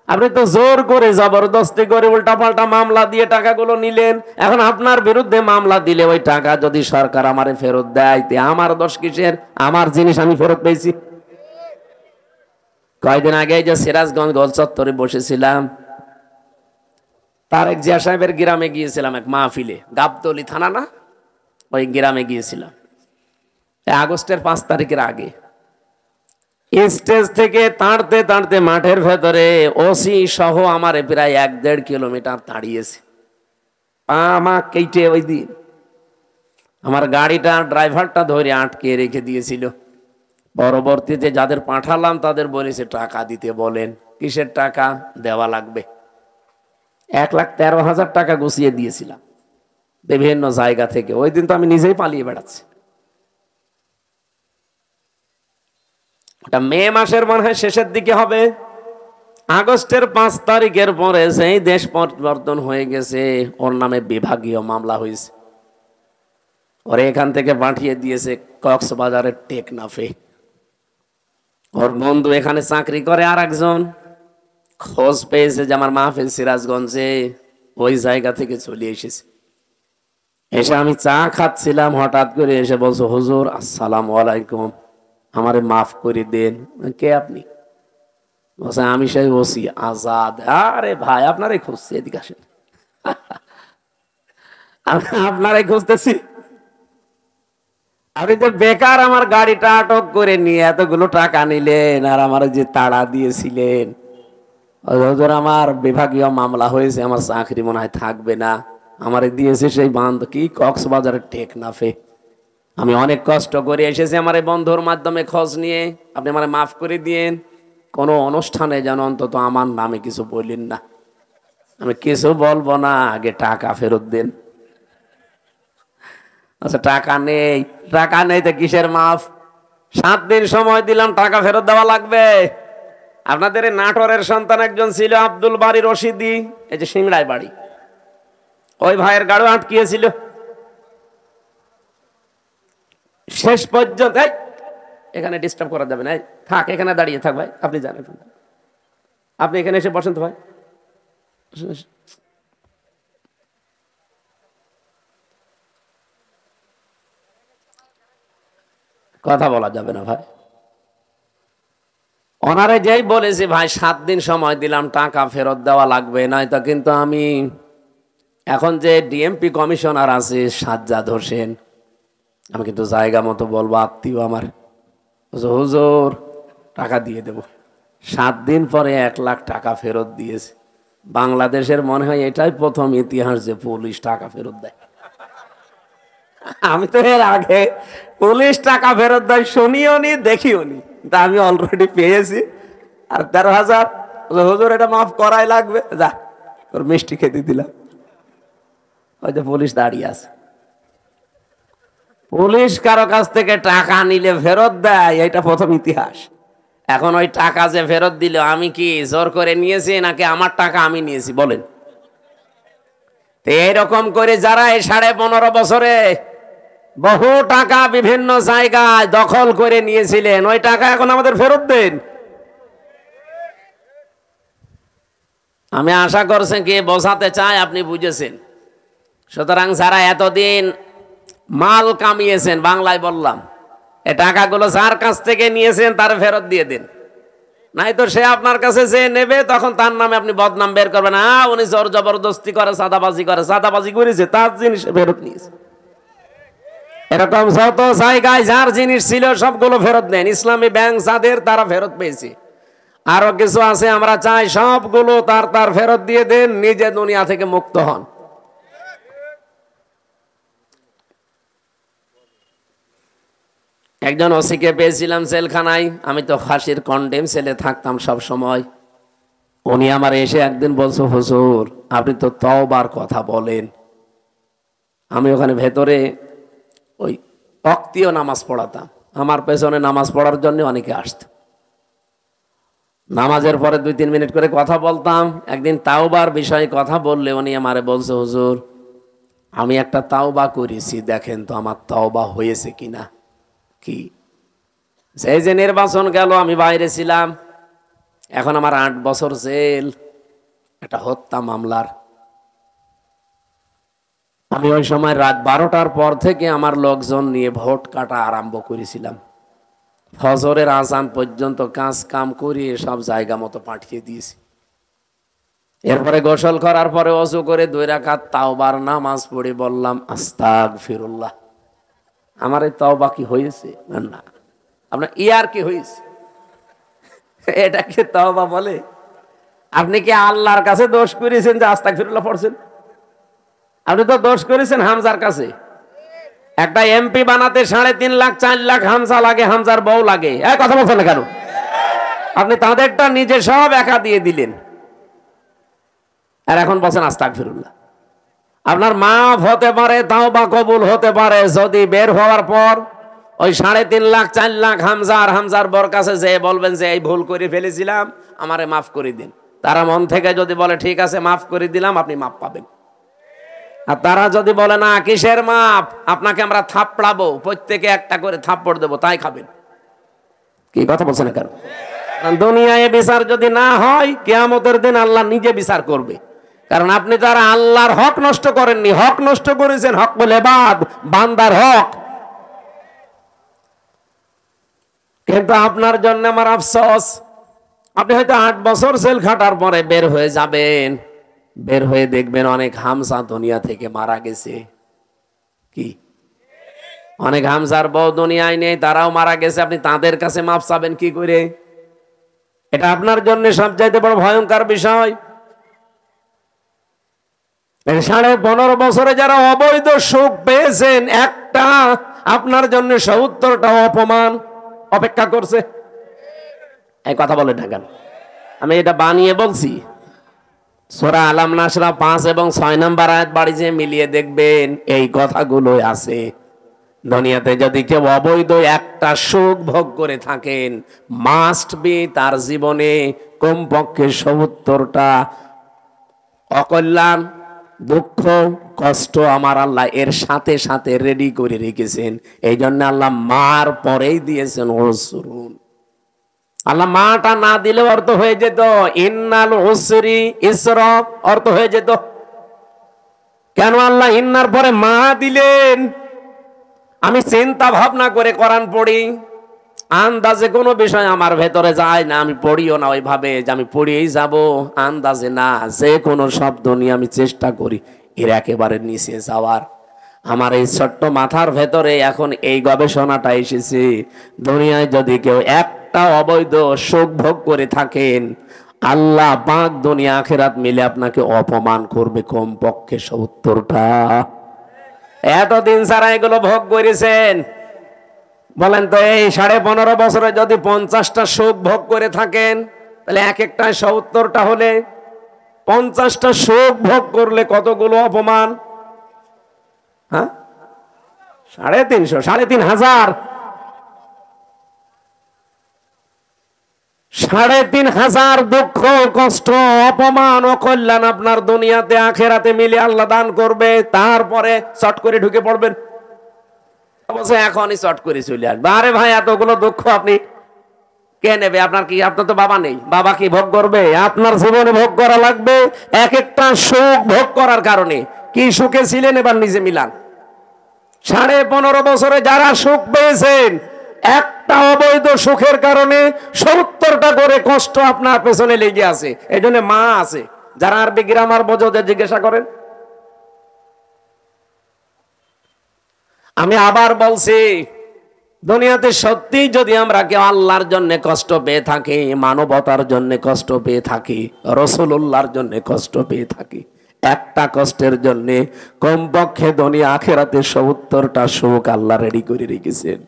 আপনি তো জোর করে জবরদস্তি করে উল্টাপাল্টা মামলা দিয়ে টাকাগুলো নিলেন। এখন আপনার বিরুদ্ধে মামলা দিলে ওই টাকা যদি সরকার আমারে ফেরত দেয়, তে আমার দোষ কিসের? আমার জিনিস আমি ফেরত পেয়েছি। কয়েকদিন আগে যে সিরাজগঞ্জ গোল চত্বরে বসেছিলাম, তারেক জিয়া সাহেবের গ্রামে গিয়েছিলাম এক মাহফিলে, গাবতলী থানা না, ওই গ্রামে গিয়েছিলাম আগস্টের 5 তারিখের আগে। স্টেজ থেকে তাড়তে তাড়তে মাঠের ভেতরে ওসি সহ আমার প্রায় 1-1.5 কিলোমিটার তাড়িয়েছে। পা কেটে ওই দিন আমার গাড়িটা ড্রাইভারটা ধরে আটকে রেখে দিয়েছিল। পরবর্তীতে যাদের পাঠালাম তাদের বলেছে টাকা দিতে বলেন। কিসের টাকা? দেওয়া লাগবে। 1,13,000 টাকা গুছিয়ে দিয়েছিলাম বিভিন্ন জায়গা থেকে। ওই দিন তো আমি নিজেই পালিয়ে বেড়াচ্ছি। ওটা মে মাসের মনে হয় শেষের দিকে হবে। আগস্টের 5 তারিখের পরে সেই দেশ পরিবর্তন হয়ে গেছে, ওর নামে বিভাগীয় মামলা হয়েছে। ওরে এখান থেকে পাঠিয়ে দিয়েছে কক্সবাজারের টেকনাফে। ওর বন্ধু এখানে চাকরি করে, আর একজন খোঁজ পেয়েছে যে আমার মাহফিল সিরাজগঞ্জে, ওই জায়গা থেকে চলে এসেছে। এসে আমি চা খাচ্ছিলাম, হঠাৎ করে এসে বলছো, হুজুর আসসালামু আলাইকুম। আমারে মাফ করে দেন। কে আপনি? বলছে আমি সেই ওসি আজাদ। আরে ভাই আপনারাই খুঁজছি, এদিকে আসেন। আপনারাই খুঁজতেছি। আপনি যে বেকার আমার গাড়িটা আটক করে নিয়ে এতগুলো টাকা নিলেন আর আমার যে তাড়া দিয়েছিলেন, হুজুর আমার বিভাগীয় মামলা হয়েছে, আমার চাকরি মনে হয় থাকবে না, আমারে দিয়েছে সেই বান্ধ কি কক্সবাজারের টেকনাফে। আমি অনেক কষ্ট করে এসেছি আমার এই বন্ধুর মাধ্যমে খোঁজ নিয়ে, আপনি আমারে মাফ করে দিয়েন। কোনো অনুষ্ঠানে যেন অন্তত আমার নামে কিছু বললেন না। আমি কিছু বলবো না, আগে টাকা ফেরত দেন। আচ্ছা টাকা নেই, টাকা নেই তো কিসের মাফ? 7 দিন সময় দিলাম, টাকা ফেরত দেওয়া লাগবে। আপনাদের এই নাটোরের সন্তান একজন ছিল আব্দুল বারী রশিদি, এই যে সিংড়ায় বাড়ি, ওই ভাইয়ের গাড়ি আটকিয়েছিল। শেষ পর্যন্ত এখানে ডিস্টার্ব করা যাবে না, থাক এখানে দাঁড়িয়ে থাক ভাই, আপনি জানেন, আপনি এখানে এসে বসেন তো ভাই। কথা বলা যাবে না ভাই। ওনারে যেই বলেছি ভাই 7 দিন সময় দিলাম, টাকা ফেরত দেওয়া লাগবে, নয়তো কিন্তু আমি এখন যে ডিএমপি কমিশনার আছে সাজ্জাদ হোসেন, আমি কিন্তু জায়গা মতো বলবো, আত্মীয় আমার, হুজুর টাকা দিয়ে দেব। 7 দিন পরে 1 লাখ টাকা ফেরত দিয়েছে। বাংলাদেশের মনে হয় এটাই প্রথম ইতিহাস যে পুলিশ টাকা ফেরত দেয়। আমি তো এর আগে পুলিশ টাকা ফেরত দেয় শুনিও নি দেখিও নি, তা আমি অলরেডি পেয়েছি। আর 13,000 হুজুর এটা মাফ করাই লাগবে, যা তোর মিষ্টি খেতে দিলাম। ওই যে পুলিশ দাঁড়িয়ে আছে। পুলিশ কারো কাছ থেকে টাকা নিলে ফেরত দেয়, এটা প্রথম ইতিহাস। এখন ওই টাকা যে ফেরত দিল, আমি কি জোর করে নিয়েছি নাকি আমার টাকা আমি নিয়েছি বলেন? এইরকম করে যারা এই 15.5 বছরে বহু টাকা বিভিন্ন জায়গায় দখল করে নিয়েছিলেন, ওই টাকা এখন আমাদের ফেরত দেন। আমি আশা করছেন কি বোঝাতে চাই আপনি বুঝেছেন। সুতরাং যারা এতদিন মাল কামিয়েছেন, বাংলায় বললাম, এই টাকাগুলো যার কাছ থেকে নিয়েছেন তার ফেরত দিয়ে দিন, নাই তো সে আপনার কাছে যে নেবে তখন তার নামে আপনি বদনাম বের করবেন। উনি জোর জবরদস্তি করে, সাদাবাজি করে, সাদাবাজি করেছে, তার জিনিস ফেরত নিয়েছে। এরকম যত জায়গায় যার জিনিস ছিল সবগুলো ফেরত নেন। ইসলামী ব্যাংক যাদের, তারা ফেরত পেয়েছে। আরো কিছু আছে, আমরা চাই সবগুলো তার ফেরত দিয়ে দেন, নিজে দুনিয়া থেকে মুক্ত হন। একজন ওসিকে পেয়েছিলাম জেলখানায়, আমি তো ফাঁসির কন্ডেম সেলে থাকতাম সব সময়। উনি আমার এসে একদিন বলছে, হুজুর আপনি তো তওবার কথা বলেন। আমি ওখানে ভেতরে ওই ওয়াক্তীয় নামাজ পড়াতাম, আমার পেছনে নামাজ পড়ার জন্য অনেকে আসত। নামাজের পরে 2-3 মিনিট করে কথা বলতাম। একদিন তাওবার বিষয়ে কথা বললে উনি আমারে বলছে, হুজুর আমি একটা তাওবা করেছি, দেখেন তো আমার তাওবা হয়েছে কিনা। কি? সেই যে নির্বাচন গেল, আমি বাইরে ছিলাম, এখন আমার 8 বছর জেল, একটা হত্যা মামলার। আমি ওই সময় রাত 12টার পর থেকে আমার লোকজন নিয়ে ভোট কাটা আরম্ভ করেছিলাম। ফজরের আজান পর্যন্ত কাজ কাম করিয়ে সব জায়গা মতো পাঠিয়ে দিয়েছি। এরপরে গোসল করার পরে ওযু করে 2 রাকাত তাওবার নামাজ পড়ে বললাম, আস্তাগফিরুল্লাহ। আমার এই তাওবা কি হয়েছে? না, আপনার ইয়ার কি হয়েছে? এটাকে তাওবা বলে? আপনি কি আল্লাহর কাছে দোষ করেছেন যে আস্তাগফিরুল্লাহ পড়ছেন? আপনি তো দোষ করেছেন হামজার কাছে। একটা এমপি বানাতে 3.5 লাখ 4 লাখ হামজা লাগে, হামজার বউ লাগে। কথা বলছেন না কেন? আপনি তাদেরটা নিজে সব একা দিয়ে দিলেন, আর এখন বলছেন আস্তাগফিরুল্লাহ। আপনার মাফ হতে পারে, তাওবা কবুল হতে পারে যদি বের হওয়ার পর ওই 3.5 লাখ 4 লাখ হামজার বর কাছে যে বলবেন যে এই ভুল করে ফেলেছিলাম, আমারে মাফ করে দিন। তারা মন থেকে যদি বলে ঠিক আছে মাফ করে দিলাম, আপনি মাফ পাবেন। আর তারা যদি বলে না কিসের মাপ, আপনাকে আমরা থাপড়াবো, প্রত্যেকে একটা করে থাপ্পড় দেবো, তাই খাবেন। কি কথা বলছেন কেন? দুনিয়ায় বিচার যদি না হয়, কিয়ামতের দিন আল্লাহ নিজে বিচার করবে। কারণ আপনি তারা আল্লাহর হক নষ্ট করেননি, হক নষ্ট করেছেন, হক বলে বাদ, বান্দার হক। কিন্তু আপনার জন্য আমার আফসোস, আপনি হয়তো 8 বছর জেল খাটার পরে বের হয়ে যাবেন, বের হয়ে দেখবেন অনেক হামসা দুনিয়া থেকে মারা গেছে। কি অনেক হামসার বউ দুনিয়ায় নেই, তারাও মারা গেছে। আপনি তাদের কাছে মাপ চাবেন কি করে? এটা আপনার জন্য সবচাইতে বড় ভয়ঙ্কর বিষয়। 15.5 বছরে যারা অবৈধ সুখ পেয়েছেন, একটা আপনার জন্য 70টা অপমান অপেক্ষা করছে। এই কথা বলে না কেন? আমি এটা বানিয়ে বলছি। সূরা আলাম নাসরা 5 এবং 6 নম্বর আয়াত বাড়ি যে মিলিয়ে দেখবেন এই কথাগুলো আছে। দুনিয়াতে যদি কেউ অবৈধ একটা সুখ ভোগ করে থাকেন, মাস্ট বি তার জীবনে কমপক্ষে 70টা অকল্যাণ, দুঃখ, কষ্ট আমার আল্লাহ এর সাথে সাথে রেডি করে রেখেছেন। এই জন্য আল্লাহ মার পরেই দিয়েছেন উসরুন। আল্লাহ মাটা না দিলে অর্থ হয়ে যেত ইন্নাল উসরি ইসরা, অর্থ হয়ে যেত। কেন আল্লাহ ইন্নার পরে মা দিলেন? আমি চিন্তা ভাবনা করে কোরআন পড়ি, আন্দাজে কোনো বিষয় আমার ভেতরে যায় না, আমি পড়িও না ওইভাবে যে আমি পড়িয়েই যাব, আন্দাজে না, যে কোনো শব্দ নিয়ে আমি চেষ্টা করি এর একেবারে নিচে যাওয়ার। আমার এই ছোট্ট মাথার ভেতরে এখন এই গবেষণাটা এসেছে, দুনিয়ায় যদি কেউ একটা অবৈধ সুখ ভোগ করে থাকেন, আল্লাহ পাক দুনিয়া আখিরাত মিলে আপনাকে অপমান করবে কমপক্ষে 70টা। এতদিন সারা এগুলো ভোগ করেছেন, বলেন তো এই 15.5 বছরে যদি 50টা সুখ ভোগ করে থাকেন, তাহলে এক একটা 70টা হলে 50টা সুখ ভোগ করলে কতগুলো অপমান? হ্যাঁ, 350, 3,500, 3,500 দুঃখ, কষ্ট, অপমান, অকল্যাণ আপনার দুনিয়াতে আখেরাতে মিলে আল্লাহ দান করবে। তারপরে চট করে ঢুকে পড়বেন, অবশ্যই এখনই চট করে চলে আসবে। আরে ভাই, এতগুলো দুঃখ আপনি কে নেবে? আপনার কি, আপনার তো বাবা নেই, বাবা কি ভোগ করবে? আপনার জীবনে ভোগ করা লাগবে। এক একটা সুখ ভোগ করার কারণে কি সুখে ছিলেন এবার নিজে মিলান। 15.5 বছরে যারা সুখ পেয়েছেন, একটা অবৈধ সুখের কারণে 70টা করে কষ্ট আপনার পেছনে লেগে আছে। এই জন্য মা আছে, যারা আরবি গ্রামার বোঝো জিজ্ঞাসা করেন। আমি আবার বলছি, দুনিয়াতে সত্যি যদি আমরা কেউ আল্লাহর জন্য কষ্ট পেয়ে থাকি, মানবতার জন্য কষ্ট পেয়ে থাকি, রাসূলুল্লাহর জন্য কষ্ট পেয়ে থাকি, একটা কষ্টের জন্য কমপক্ষে দুনিয়া আখিরাতে 70টা সুখ আল্লাহ রেডি করে রেখেছেন।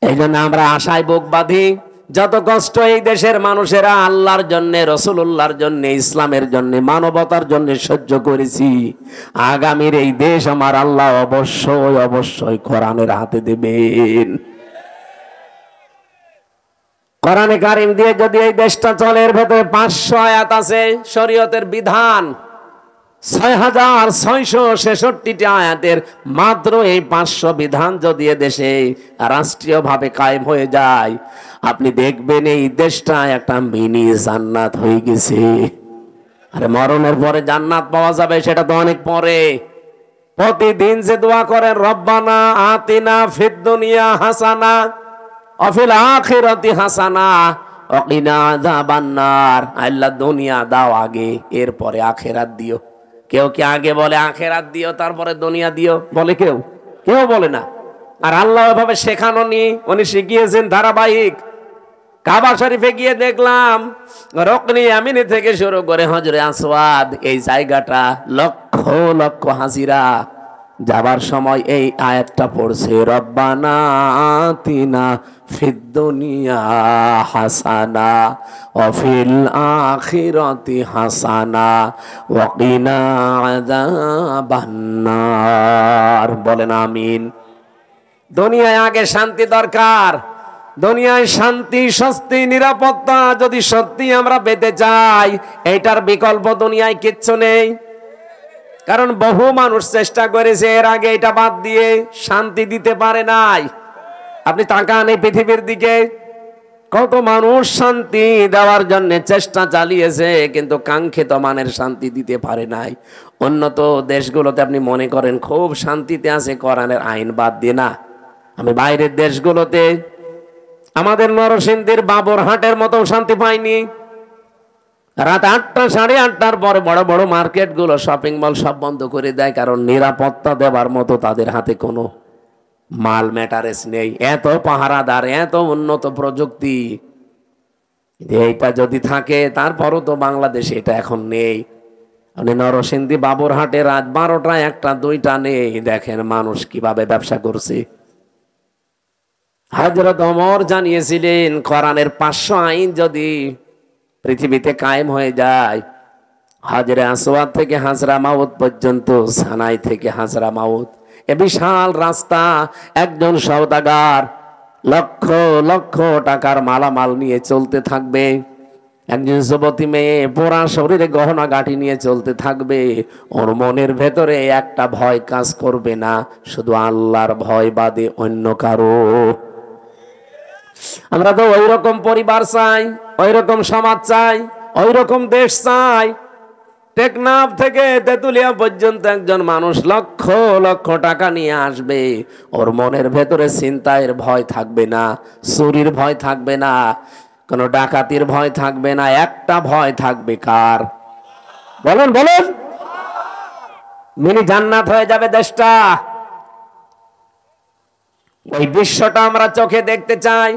এই জন্য আমরা আশায় বুক বাঁধি, যত কষ্ট এই দেশের মানুষেরা আল্লাহর জন্য, রাসূলুল্লাহর জন্য, ইসলামের জন্য, মানবতার জন্য সহ্য করেছি, আগামীর এই দেশ আমার আল্লাহ অবশ্যই অবশ্যই কোরআনের হাতে দেবেন। কোরআনে কারিম দিয়ে যদি এই দেশটা চলে, এর ভেতরে 500 আয়াত আছে শরীয়তের বিধান, 6,666টি আয়াতের মাত্র এই 500 বিধান যদি দেশে রাষ্ট্রীয়ভাবে কায়েম হয়ে যায়, আপনি দেখবেন এই দেশটা একটা মিনি জান্নাত হয়ে গেছে। আরে মরণের পরে জান্নাত পাওয়া যাবে সেটা তো অনেক পরে। প্রতিদিন যে দোয়া করেন, রব্বানা আতিনা ফিদ দুনিয়া হাসানা ওয়া ফিল আখিরাতি হাসানা ওয়া কিনা আযাবান্নার, আল্লাহ দুনিয়া দাও আগে, এরপরে আখিরাত দিও। কেউ কি আগে বলে আখিরাত দিও তারপরে দুনিয়া দিও? বলে কেউ? কেউ বলে না। আর আল্লাহ এভাবে শেখানো নি, উনি শিখিয়েছেন ধারাবাহিক। কাবা শরীফে গিয়ে দেখলাম রকনি ইয়ামিনি থেকে শুরু করে হজরে আসওয়াদ, এই জায়গাটা লক্ষ লক্ষ হাজিরা যাবার সময় এই আয়াতটা পড়ছে, রব্বানা আতিনা ফিদ দুনিয়া হাসানা ওয়া ফিল আখিরাতি হাসানা ওয়া কিনা আযাবান্নার। বলেন আমিন। দুনিয়ায় আগে শান্তি দরকার। দুনিয়ায় শান্তি, স্বস্তি, নিরাপত্তা যদি সত্যি আমরা পেতে চাই, এইটার বিকল্প দুনিয়ায় কিচ্ছু নেই। কারণ বহু মানুষ চেষ্টা করেছে এর আগে এটা বাদ দিয়ে, শান্তি দিতে পারে নাই। আপনি তাকান এই পৃথিবীর দিকে, কত মানুষ শান্তি দেওয়ার জন্য চেষ্টা চালিয়েছে, কিন্তু কাঙ্ক্ষিত মানের শান্তি দিতে পারে নাই। উন্নত দেশগুলোতে আপনি মনে করেন খুব শান্তিতে আছে, কোরআনের আইন বাদ দিয়ে না, আমি বাইরের দেশগুলোতে আমাদের নরসিংদীর বাবরহাটের মতো শান্তি পাইনি। রাত 8টা 8:30টার পরে বড় বড় মার্কেট গুলো, শপিং মল সব বন্ধ করে দেয়, কারণ নিরাপত্তা দেওয়ার মতো তাদের হাতে কোনো মাল ম্যাটারেস নেই। এত পাহারাদার, এত উন্নত প্রযুক্তি, এইটা যদি থাকে, তারপরও তো বাংলাদেশে এটা এখন নেই। মানে নরসিংদী বাবরহাটে রাত 12টা 1টা 2টা নেই, দেখেন মানুষ কিভাবে ব্যবসা করছে। হযরত ওমর জানিয়েছিলেন, কোরআনের 500 আইন যদি পৃথিবীতে কায়েম হয়ে যায়, হাজরে আসওয়াদ থেকে হাজরা মাউত পর্যন্ত, সানাই থেকে হাজরা মাউত, এ বিশাল রাস্তা, একজন সওদাগার লক্ষ লক্ষ টাকার মালামাল নিয়ে চলতে থাকবে। একজন যুবতী মেয়ে পোড়া শরীরে গহনা গাঁটি নিয়ে চলতে থাকবে। ওর মনের ভেতরে একটা ভয় কাজ করবে না, শুধু আল্লাহর ভয় বাদে অন্য কারো। আমরা তো ওই রকম পরিবার চাই, ওই রকম সমাজ চাই, ওই রকম দেশ চাই। টেকনাফ থেকে তেতুলিয়া পর্যন্ত একজন মানুষ লক্ষ লক্ষ টাকা নিয়ে আসবে, ওর মনের ভেতরে ছিনতাইয়ের ভয় থাকবে না, চুরির ভয় থাকবে না, কোন ডাকাতির ভয় থাকবে না। একটা ভয় থাকবে, কার? বলেন বলেন। মিনি জান্নাত হয়ে যাবে দেশটা। ওই বিশ্বটা আমরা চোখে দেখতে চাই।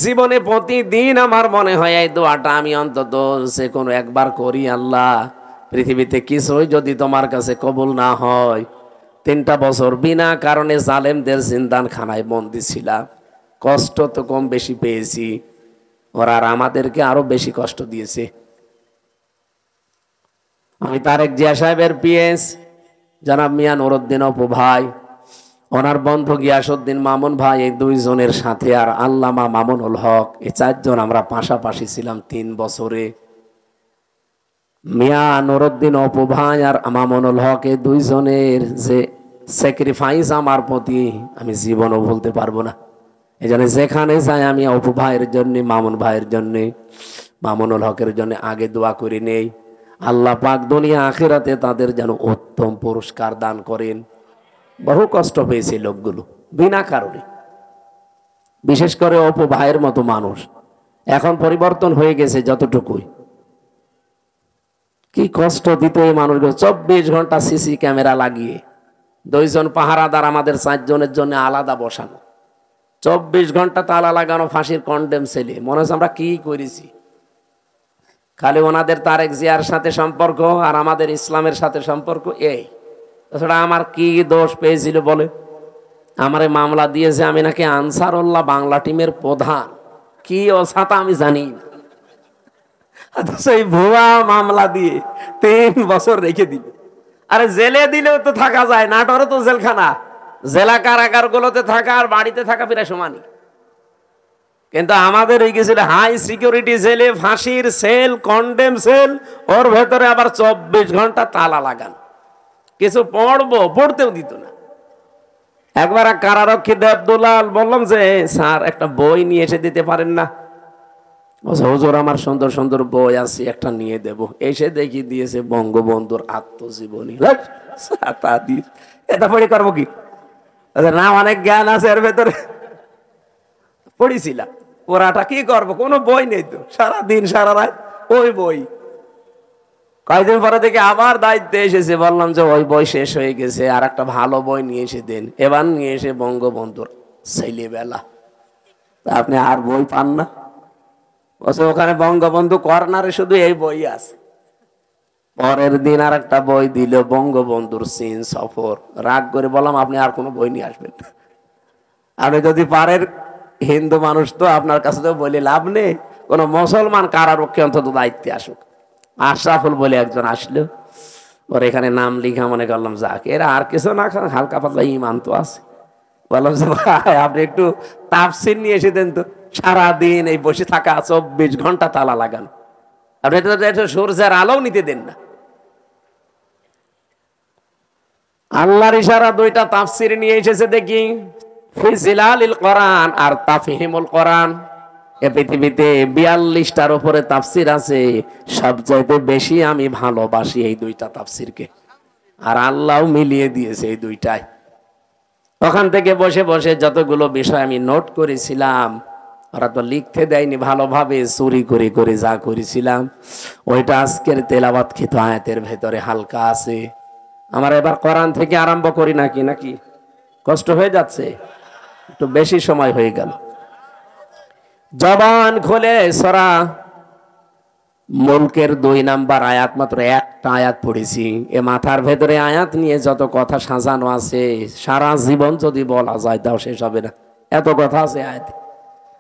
জীবনে প্রতিদিন আমার মনে হয় এই দোয়াটা আমি অন্তত যে কোনো একবার করি, আল্লাহ পৃথিবীতে কিছুই যদি তোমার কাছে কবুল না হয়, 3টা বছর বিনা কারণে জালেমদের জিন্দানখানায় বন্দী ছিলাম, কষ্ট তো কম বেশি পেয়েছি, ওরা আর আমাদেরকে আরো বেশি কষ্ট দিয়েছে। আমি তারেক জিয়া সাহেবের পিএস জনাব মিয়া নুরউদ্দিন অপু ভাই, ওনার বন্ধু গিয়াসউদ্দিন মামুন ভাই, এই 2 জনের সাথে আর আল্লামা মামুনুল হক, এই 4 জন আমরা পাশাপাশি ছিলাম 3 বছরে। মিয়া নুরউদ্দিন অপু ভাই আর মামুনুল হক, এই 2 জনের যে স্যাক্রিফাইস আমার প্রতি আমি জীবনও ভুলতে পারবো না। এই জন্য যেখানে যাই আমি অপু ভাইয়ের জন্য, মামুন ভাইয়ের জন্য, মামুনুল হকের জন্য আগে দোয়া করে নেই, আল্লাহ পাক দুনিয়া আখিরাতে তাদের যেন উত্তম পুরস্কার দান করেন। বহু কষ্ট পেয়েছে লোকগুলো বিনা কারণে, বিশেষ করে অপু ভাইয়ের মতো মানুষ। এখন পরিবর্তন হয়ে গেছে যতটুকুই, কি কষ্ট দিত এই মানুষগুলো। 24 ঘন্টা সিসি ক্যামেরা লাগিয়ে, 2 জন পাহারাদার আমাদের 4 জনের জন্য আলাদা বসানো, 24 ঘন্টা তালা লাগানো, ফাঁসির কন্ডেম ছেলে। মনে হচ্ছে আমরা কি করেছি। খালি ওনাদের তারেক জিয়ার সাথে সম্পর্ক আর আমাদের ইসলামের সাথে সম্পর্ক, এই তাছাড়া আমার কি দোষ পেয়েছিল বলে? আমারে মামলা দিয়েছে, আমি নাকি আনসারুল্লাহ বাংলা টিমের প্রধান, কি অসাতা আমি জানি না। সেই ভুয়া মামলা দিয়ে 3 বছর রেখে দিল। আরে জেলে দিলেও তো থাকা যায়, নাটোরে তো জেলখানা, জেলা কারাগার গুলোতে থাকা আর বাড়িতে থাকা প্রায় সমানই। কিন্তু আমাদের এই গেছিল হাই সিকিউরিটি জেলে, ফাঁসির সেল, কন্ডেম সেল, ওর ভেতরে আবার 24 ঘন্টা তালা লাগান। কিছু পড়তেও দিত না। একবার কারারক্ষী দেবদুলাল বললাম যে স্যার একটা বই নিয়ে এসে দিতে পারেন না? হুজুর আমার সুন্দর সুন্দর বই আছে, একটা নিয়ে দেব। এসে দেখি দিয়েছে বঙ্গবন্ধুর আত্মজীবনী। এটা পড়ে করবো কি? না, অনেক জ্ঞান আছে এর ভেতরে। পড়েছিলাম, ওরাটা কি করবো, কোনো বই নেই তো, সারাদিন সারা রাত ওই বই। কয়েকদিন পরে থেকে আবার দায়িত্বে এসেছে, বললাম যে ওই বই শেষ হয়ে গেছে, আর একটা ভালো বই নিয়ে এসে দেন। এবার নিয়ে এসে বঙ্গবন্ধুর ছেলেবেলা। আপনি আর বই পান না? ওখানে বঙ্গবন্ধু কর্নারে শুধু এই বই আছে। পরের দিন আর একটা বই দিল, বঙ্গবন্ধুর চীন সফর। রাগ করে বললাম আপনি আর কোনো বই নিয়ে আসবেন না, আপনি যদি পারেন, হিন্দু মানুষ তো, আপনার কাছে তো বলে লাভ নেই, কোন মুসলমান কারারক্ষী অন্তত দায়িত্বে আসুক। আশরাফুল বলে একজন আসলো, ওর এখানে নাম লিখা, মনে করলাম যাক, এরা আর কিছু না খান, হালকা পাতলা ইমান তো আছে। বললাম যে ভাই আপনি একটু তাফসীর নিয়ে এসে দেন তো। সারাদিন এই বসে থাকা, 24 ঘন্টা তালা লাগান, আপনি এটা সূর্যের আলো নিতে দেন না। আল্লাহর ইশারা 2টা তাফসীর নিয়ে এসেছে দেখি, ফিজিলালিল কোরআন আর তাফহিমুল কোরআন। এ পৃথিবীতে 42টার উপরে তাফসীর আছে, সবচাইতে বেশি আমি ভালোবাসি এই 2টা তাফসীরকে, আর আল্লাহও মিলিয়ে দিয়েছে এই 2টায়। ওখান থেকে বসে বসে যতগুলো বিষয় আমি নোট করেছিলাম, ওরা তো লিখতে দেয়নি ভালোভাবে, চুরি করে করে যা করেছিলাম ওইটা আজকের তেলাওয়াতকৃত আয়াতের ভেতরে হালকা আছে। আমার এবার কোরআন থেকে আরম্ভ করি নাকি কষ্ট হয়ে যাচ্ছে, একটু বেশি সময় হয়ে গেল। জবান খুলে সূরা মুলকের 2 নাম্বার আয়াত, মাত্র একটা আয়াত পড়েছি। এ মাথার ভেতরে আয়াত নিয়ে যত কথা সাজানো আছে, সারা জীবন যদি বলা যায় তাও শেষ হবে না, এত কথা আছে আয়াতে।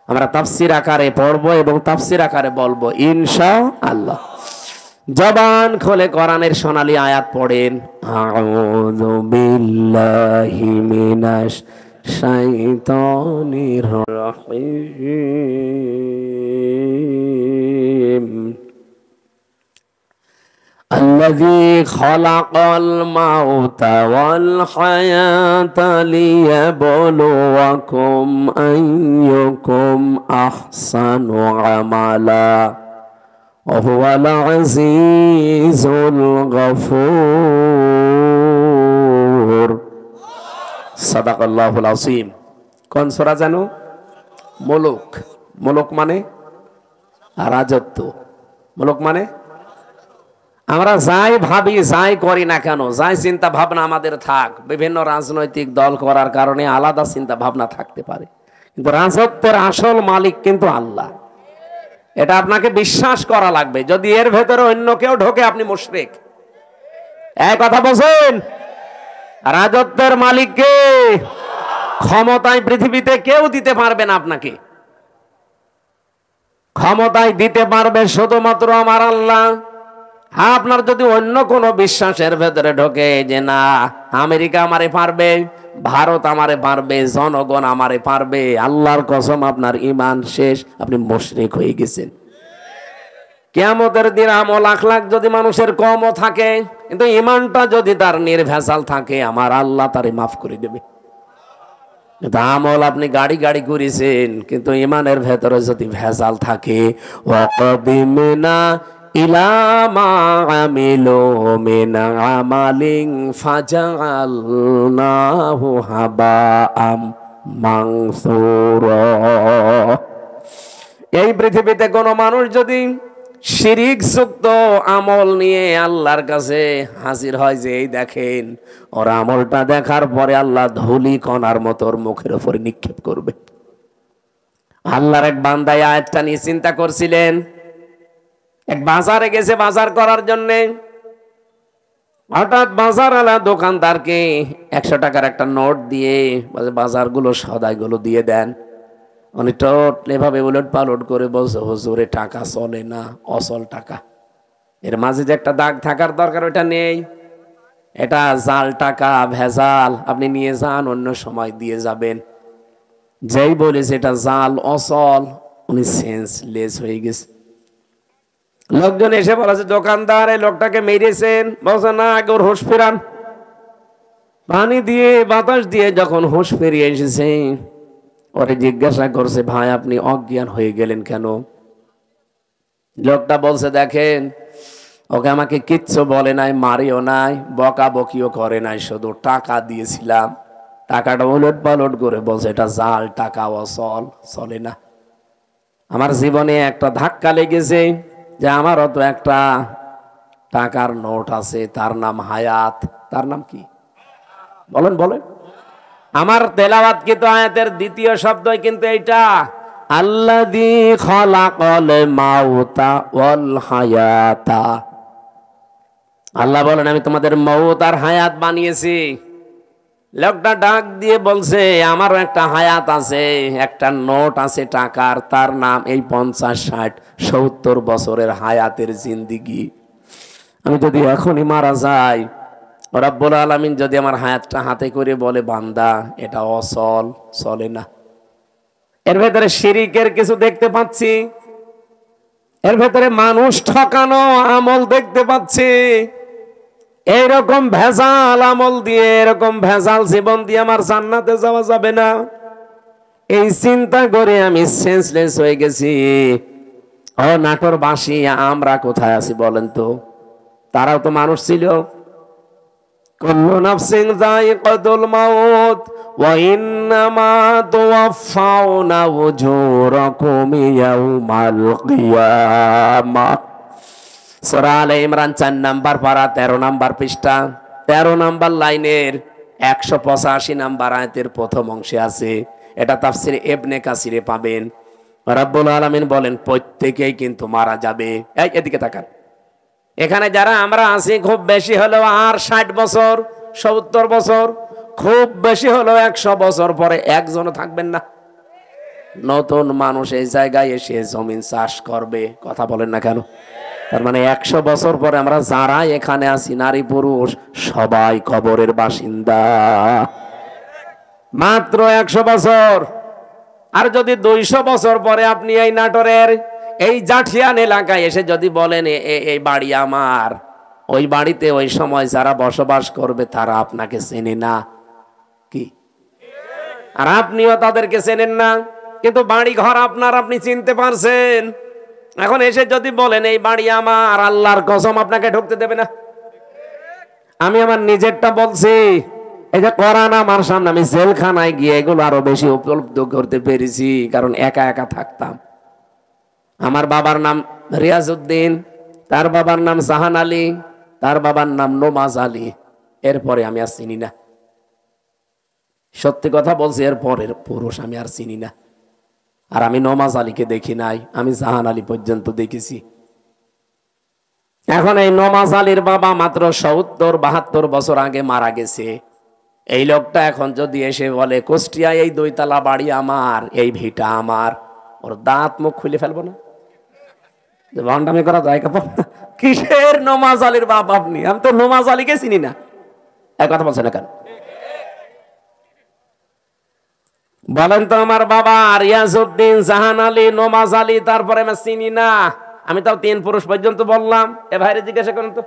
আমরা তাফসীর আকারে পড়বো এবং তাফসীর আকারে বলবো ইনশাআল্লাহ। জবান খুলে কোরআনের সোনালী আয়াত পড়েন। আউযু বিল্লাহি মিনাশ শাইতানির রাজিম। الذي خلق الموت والحياة ليبلوكم أيكم أحسن عملا وهو العزيز الغفور صدق الله العظيم। কোন সূরা জানো? মুলক। মুলক মানে রাজত্ব। মুলক মানে আমরা যাই ভাবি, যাই করি না কেন, যাই চিন্তা ভাবনা আমাদের থাক, বিভিন্ন রাজনৈতিক দল করার কারণে আলাদা চিন্তা ভাবনা থাকতে পারে, কিন্তু রাজত্বের আসল মালিক কিন্তু আল্লাহ। এটা আপনাকে বিশ্বাস করা লাগবে। যদি এর ভেতরে অন্য কেউ ঢোকে আপনি মুশরিক। এই কথা বলছেন? রাজত্বের মালিককে ক্ষমতায় পৃথিবীতে কেউ দিতে পারবে না। আপনাকে ক্ষমতায় দিতে পারবে শুধুমাত্র আমার আল্লাহ। আপনার যদি অন্য কোনো বিশ্বাসের ভেতরে ঢোকে যে না আমেরিকা আমারে পারবে, ভারত আমারে পারবে, জনগণ আমারে পারবে, আল্লাহর কসম আপনার ঈমান শেষ, আপনি মুশরিক হয়ে গেছেন। কিয়ামতের দিন আমল আখলাক যদি মানুষের কমও থাকে, কিন্তু ঈমানটা যদি তার নির্ভেজাল থাকে, আমার আল্লাহ তারে মাফ করে দেবে। আমল আপনি গাড়ি গাড়ি করেছেন, কিন্তু ঈমানের ভেতরে যদি ভেজাল থাকে, ওয়াকাদিমিনা ইলা মা আমিলু মিন আমালিন ফাজআলনাহু হাবাআম মানসুরা। এই পৃথিবীতে কোন মানুষ যদি শিরিক যুক্ত আমল নিয়ে আল্লাহর কাছে হাজির হয়, যে এই দেখেন ওর আমলটা দেখার পরে আল্লাহ ধুলি কণার মতো ওর মুখের উপরে নিক্ষেপ করবে। আল্লাহর এক বান্দা আয়াতটা নিয়ে চিন্তা করছিলেন। এক বাজারে গেছে বাজার করার জন্য, হঠাৎ বাজারওয়ালা দোকানদারকে 100 টাকার একটা নোট দিয়ে বাজারগুলো সদাইগুলো দিয়ে দেন। উনি এভাবে উলট পালট করে বলছে, হুজুরে টাকা চলে না, অচল টাকা। এর মাঝে যে একটা দাগ থাকার দরকার ওটা নেই, এটা জাল টাকা, ভেজাল, আপনি নিয়ে যান, অন্য সময় দিয়ে যাবেন। যেই বলেছে এটা জাল অচল, উনি সেন্সলেস হয়ে গেছে। লোকজন এসে বলেছে, দোকানদার এই লোকটাকে মেরেছেন। বলছে না, আগে ওর হুঁশ ফেরান। পানি দিয়ে বাতাস দিয়ে যখন হুঁশ ফিরিয়ে এসেছে, ওরে জিজ্ঞাসা করছে, ভাই আপনি অজ্ঞান হয়ে গেলেন কেন? লোকটা বলছে, দেখেন ওকে আমাকে কিচ্ছু বলে নাই, মারিও নাই, বকা বকিও করে নাই, শুধু টাকা দিয়েছিলাম। টাকাটা উলট পালট করে বলছে এটা জাল টাকা, অচল, চলে না। আমার জীবনে একটা ধাক্কা লেগেছে যে আমারও তো একটা টাকার নোট আছে, তার নাম হায়াত। তার নাম কি বলেন বলেন? আমার তেলাওয়াতকৃত আয়াতের দ্বিতীয় শব্দই কিন্তু এইটা, আল্লাযী খালাকাল মাউতা ওয়াল হায়াতা। আল্লাহ বলেন আমি তোমাদের মউত আর হায়াত বানিয়েছি। লোকটা ডাক দিয়ে বলছে, আমারও একটা হায়াত আছে, একটা নোট আছে টাকার, তার নাম এই 50, 60, 70 বছরের হায়াতের জিন্দিগি। আমি যদি এখনই মারা যাই, রব্বুল আলামিন যদি আমার হায়াতটা হাতে করে বলে, বান্দা এটা অচল, চলে না। এর ভেতরে শিরিকের কিছু দেখতে পাচ্ছি, এর ভেতরে মানুষ ঠকানো আমল দেখতে পাচ্ছি। এইরকম ভেজাল আমল দিয়ে, এরকম ভেজাল জীবন দিয়ে আমার জান্নাতে যাওয়া যাবে না। এই চিন্তা করে আমি সেন্সলেস হয়ে গেছি। ও নাটোরবাসী, আমরা কোথায় আছি বলেন তো? তারাও তো মানুষ ছিল। কুল্লু নাফসিন যায়িকাতুল মাউত ওয়া ইন্নামা তুওয়াফাউনা উজুরাকুম ইয়াউমাল কিয়ামাহ। সূরা আলে ইমরান 4 নাম্বার পারা 13 নাম্বার পৃষ্ঠা 13 নাম্বার লাইনের 185 নাম্বার আয়াতের প্রথম অংশে আছে। এটা তাফসীর ইবনে কাসিরে পাবেন। রব্বুল আলামিন বলেন প্রত্যেকেই কিন্তু মারা যাবে। এই এদিকে তাকান, এখানে যারা আমরা আছি খুব বেশি হলেও আর 60 বছর 70 বছর, খুব বেশি হলেও 100 বছর পরে একজনও থাকবেন না। নতুন মানুষ এই জায়গায় এসে জমিন চাষ করবে, কথা বলেন না কেন? তার মানে 100 বছর পরে আমরা যারা এখানে আছি নারী পুরুষ সবাই কবরের বাসিন্দা। মাত্র 100 বছর। আর যদি 200 বছর পরে আপনি এই নাটোরের এই জাঠিয়ান এলাকায় এসে যদি বলেন এই বাড়ি আমার, ওই বাড়িতে ওই সময় যারা বসবাস করবে তারা আপনাকে চেনে না কি? আর আপনিও তাদেরকে চেনেন না, কিন্তু বাড়ি ঘর আপনার, আপনি চিনতে পারছেন। এখন এসে যদি বলেন এই বাড়ি আমার, আল্লাহর কসম আপনাকে ঢুকতে দেবে না। আমি আমার নিজেরটা বলছি, এই যে কোরআন আমার সামনে, আমি জেলখানায় গিয়ে এগুলো আরো বেশি উপলব্ধ করতে পেরেছি, কারণ একা একা থাকতাম। আমার বাবার নাম রিয়াজউদ্দিন, তার বাবার নাম জাহান আলী, তার বাবার নাম নমাজ আলী। এরপরে আমি আর চিনি না, সত্যি কথা বলছি, এর পরের পুরুষ আমি আর চিনি না। আর আমি নমাজ আলীকে দেখি নাই, আমি জাহান আলী পর্যন্ত দেখেছি। এখন এই নমাজ আলীর বাবা মাত্র 70-72 বছর আগে মারা গেছে। এই লোকটা এখন যদি এসে বলে কুষ্টিয়ায় এই 2 তলা বাড়ি আমার, এই ভিটা আমার, ওর দাঁত মুখ খুলে ফেলবো না? ভণ্ডামি করা যায় কাপড়? কিসের নমাজ আলীর বাপ আপনি? আমি তো নমাজ আলীকে চিনি না। এক কথা বলছেন না কেন? বলেন তো, আমার বাবা রিয়াজউদ্দিন, জাহান আলী, নমাজ আলী, তারপরে আমি চিনি না। আমি তাও 3 পুরুষ পর্যন্ত বললাম। এ ভাইরে জিজ্ঞাসা করেন তো,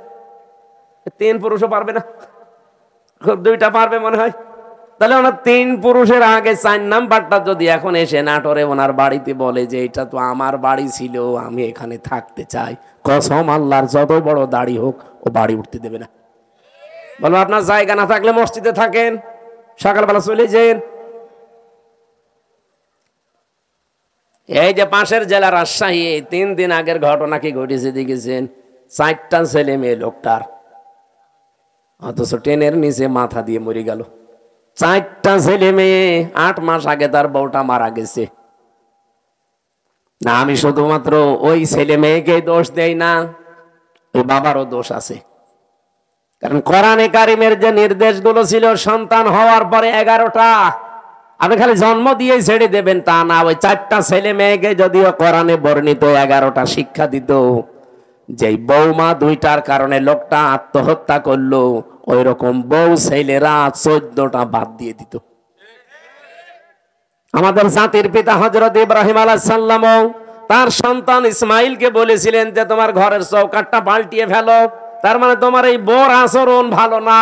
3 পুরুষও পারবে না? খুব 2টা পারবে মনে হয়। তাহলে ওনার 3 পুরুষের আগে 4 নাম্বারটা যদি এখন এসে নাটোরে ওনার বাড়িতে বলে যে এটা তো আমার বাড়ি ছিল, আমি এখানে থাকতে চাই, কসম আল্লাহর যত বড় দাড়ি হোক ও বাড়ি উঠতে দেবে না। বলবো আপনার জায়গা না থাকলে মসজিদে থাকেন, সকালবেলা চলে যান। এই যে পাশের জেলা রাজশাহী, 3 দিন আগের ঘটনা কি ঘটেছে দেখেছেন? 4টা ছেলে মেয়ে লোকটার, অথচ ট্রেনের নিচে মাথা দিয়ে মরে গেল। 4টা ছেলে মেয়ে, 8 মাস আগে তার বউটা মারা গেছে। না, আমি শুধুমাত্র ওই ছেলে মেয়েকে দোষ দেই না, ওই বাবারও দোষ আছে। কারণ কোরআনে কারিমের যে নির্দেশগুলো ছিল সন্তান হওয়ার পরে 11টা, আপনি খালি জন্ম দিয়ে ছেড়ে দেবেন তা না। ওই 4টা ছেলে মেয়েকে যদিও কোরআনে বর্ণিত 11টা শিক্ষা দিত, যেই বৌমা 2টার কারণে লোকটা আত্মহত্যা করলো, ওই রকম বউ ছেলেরা 14টা বাদ দিয়ে দিত। আমাদের জাতির পিতা হযরত ইব্রাহিম আলাইহিস সালাম তার সন্তান ইসমাইলকে বলেছিলেন যে তোমার ঘরের চৌকাঠটা পাল্টিয়ে ফেলো, তার মানে তোমার এই বউর আচরণ ভালো না,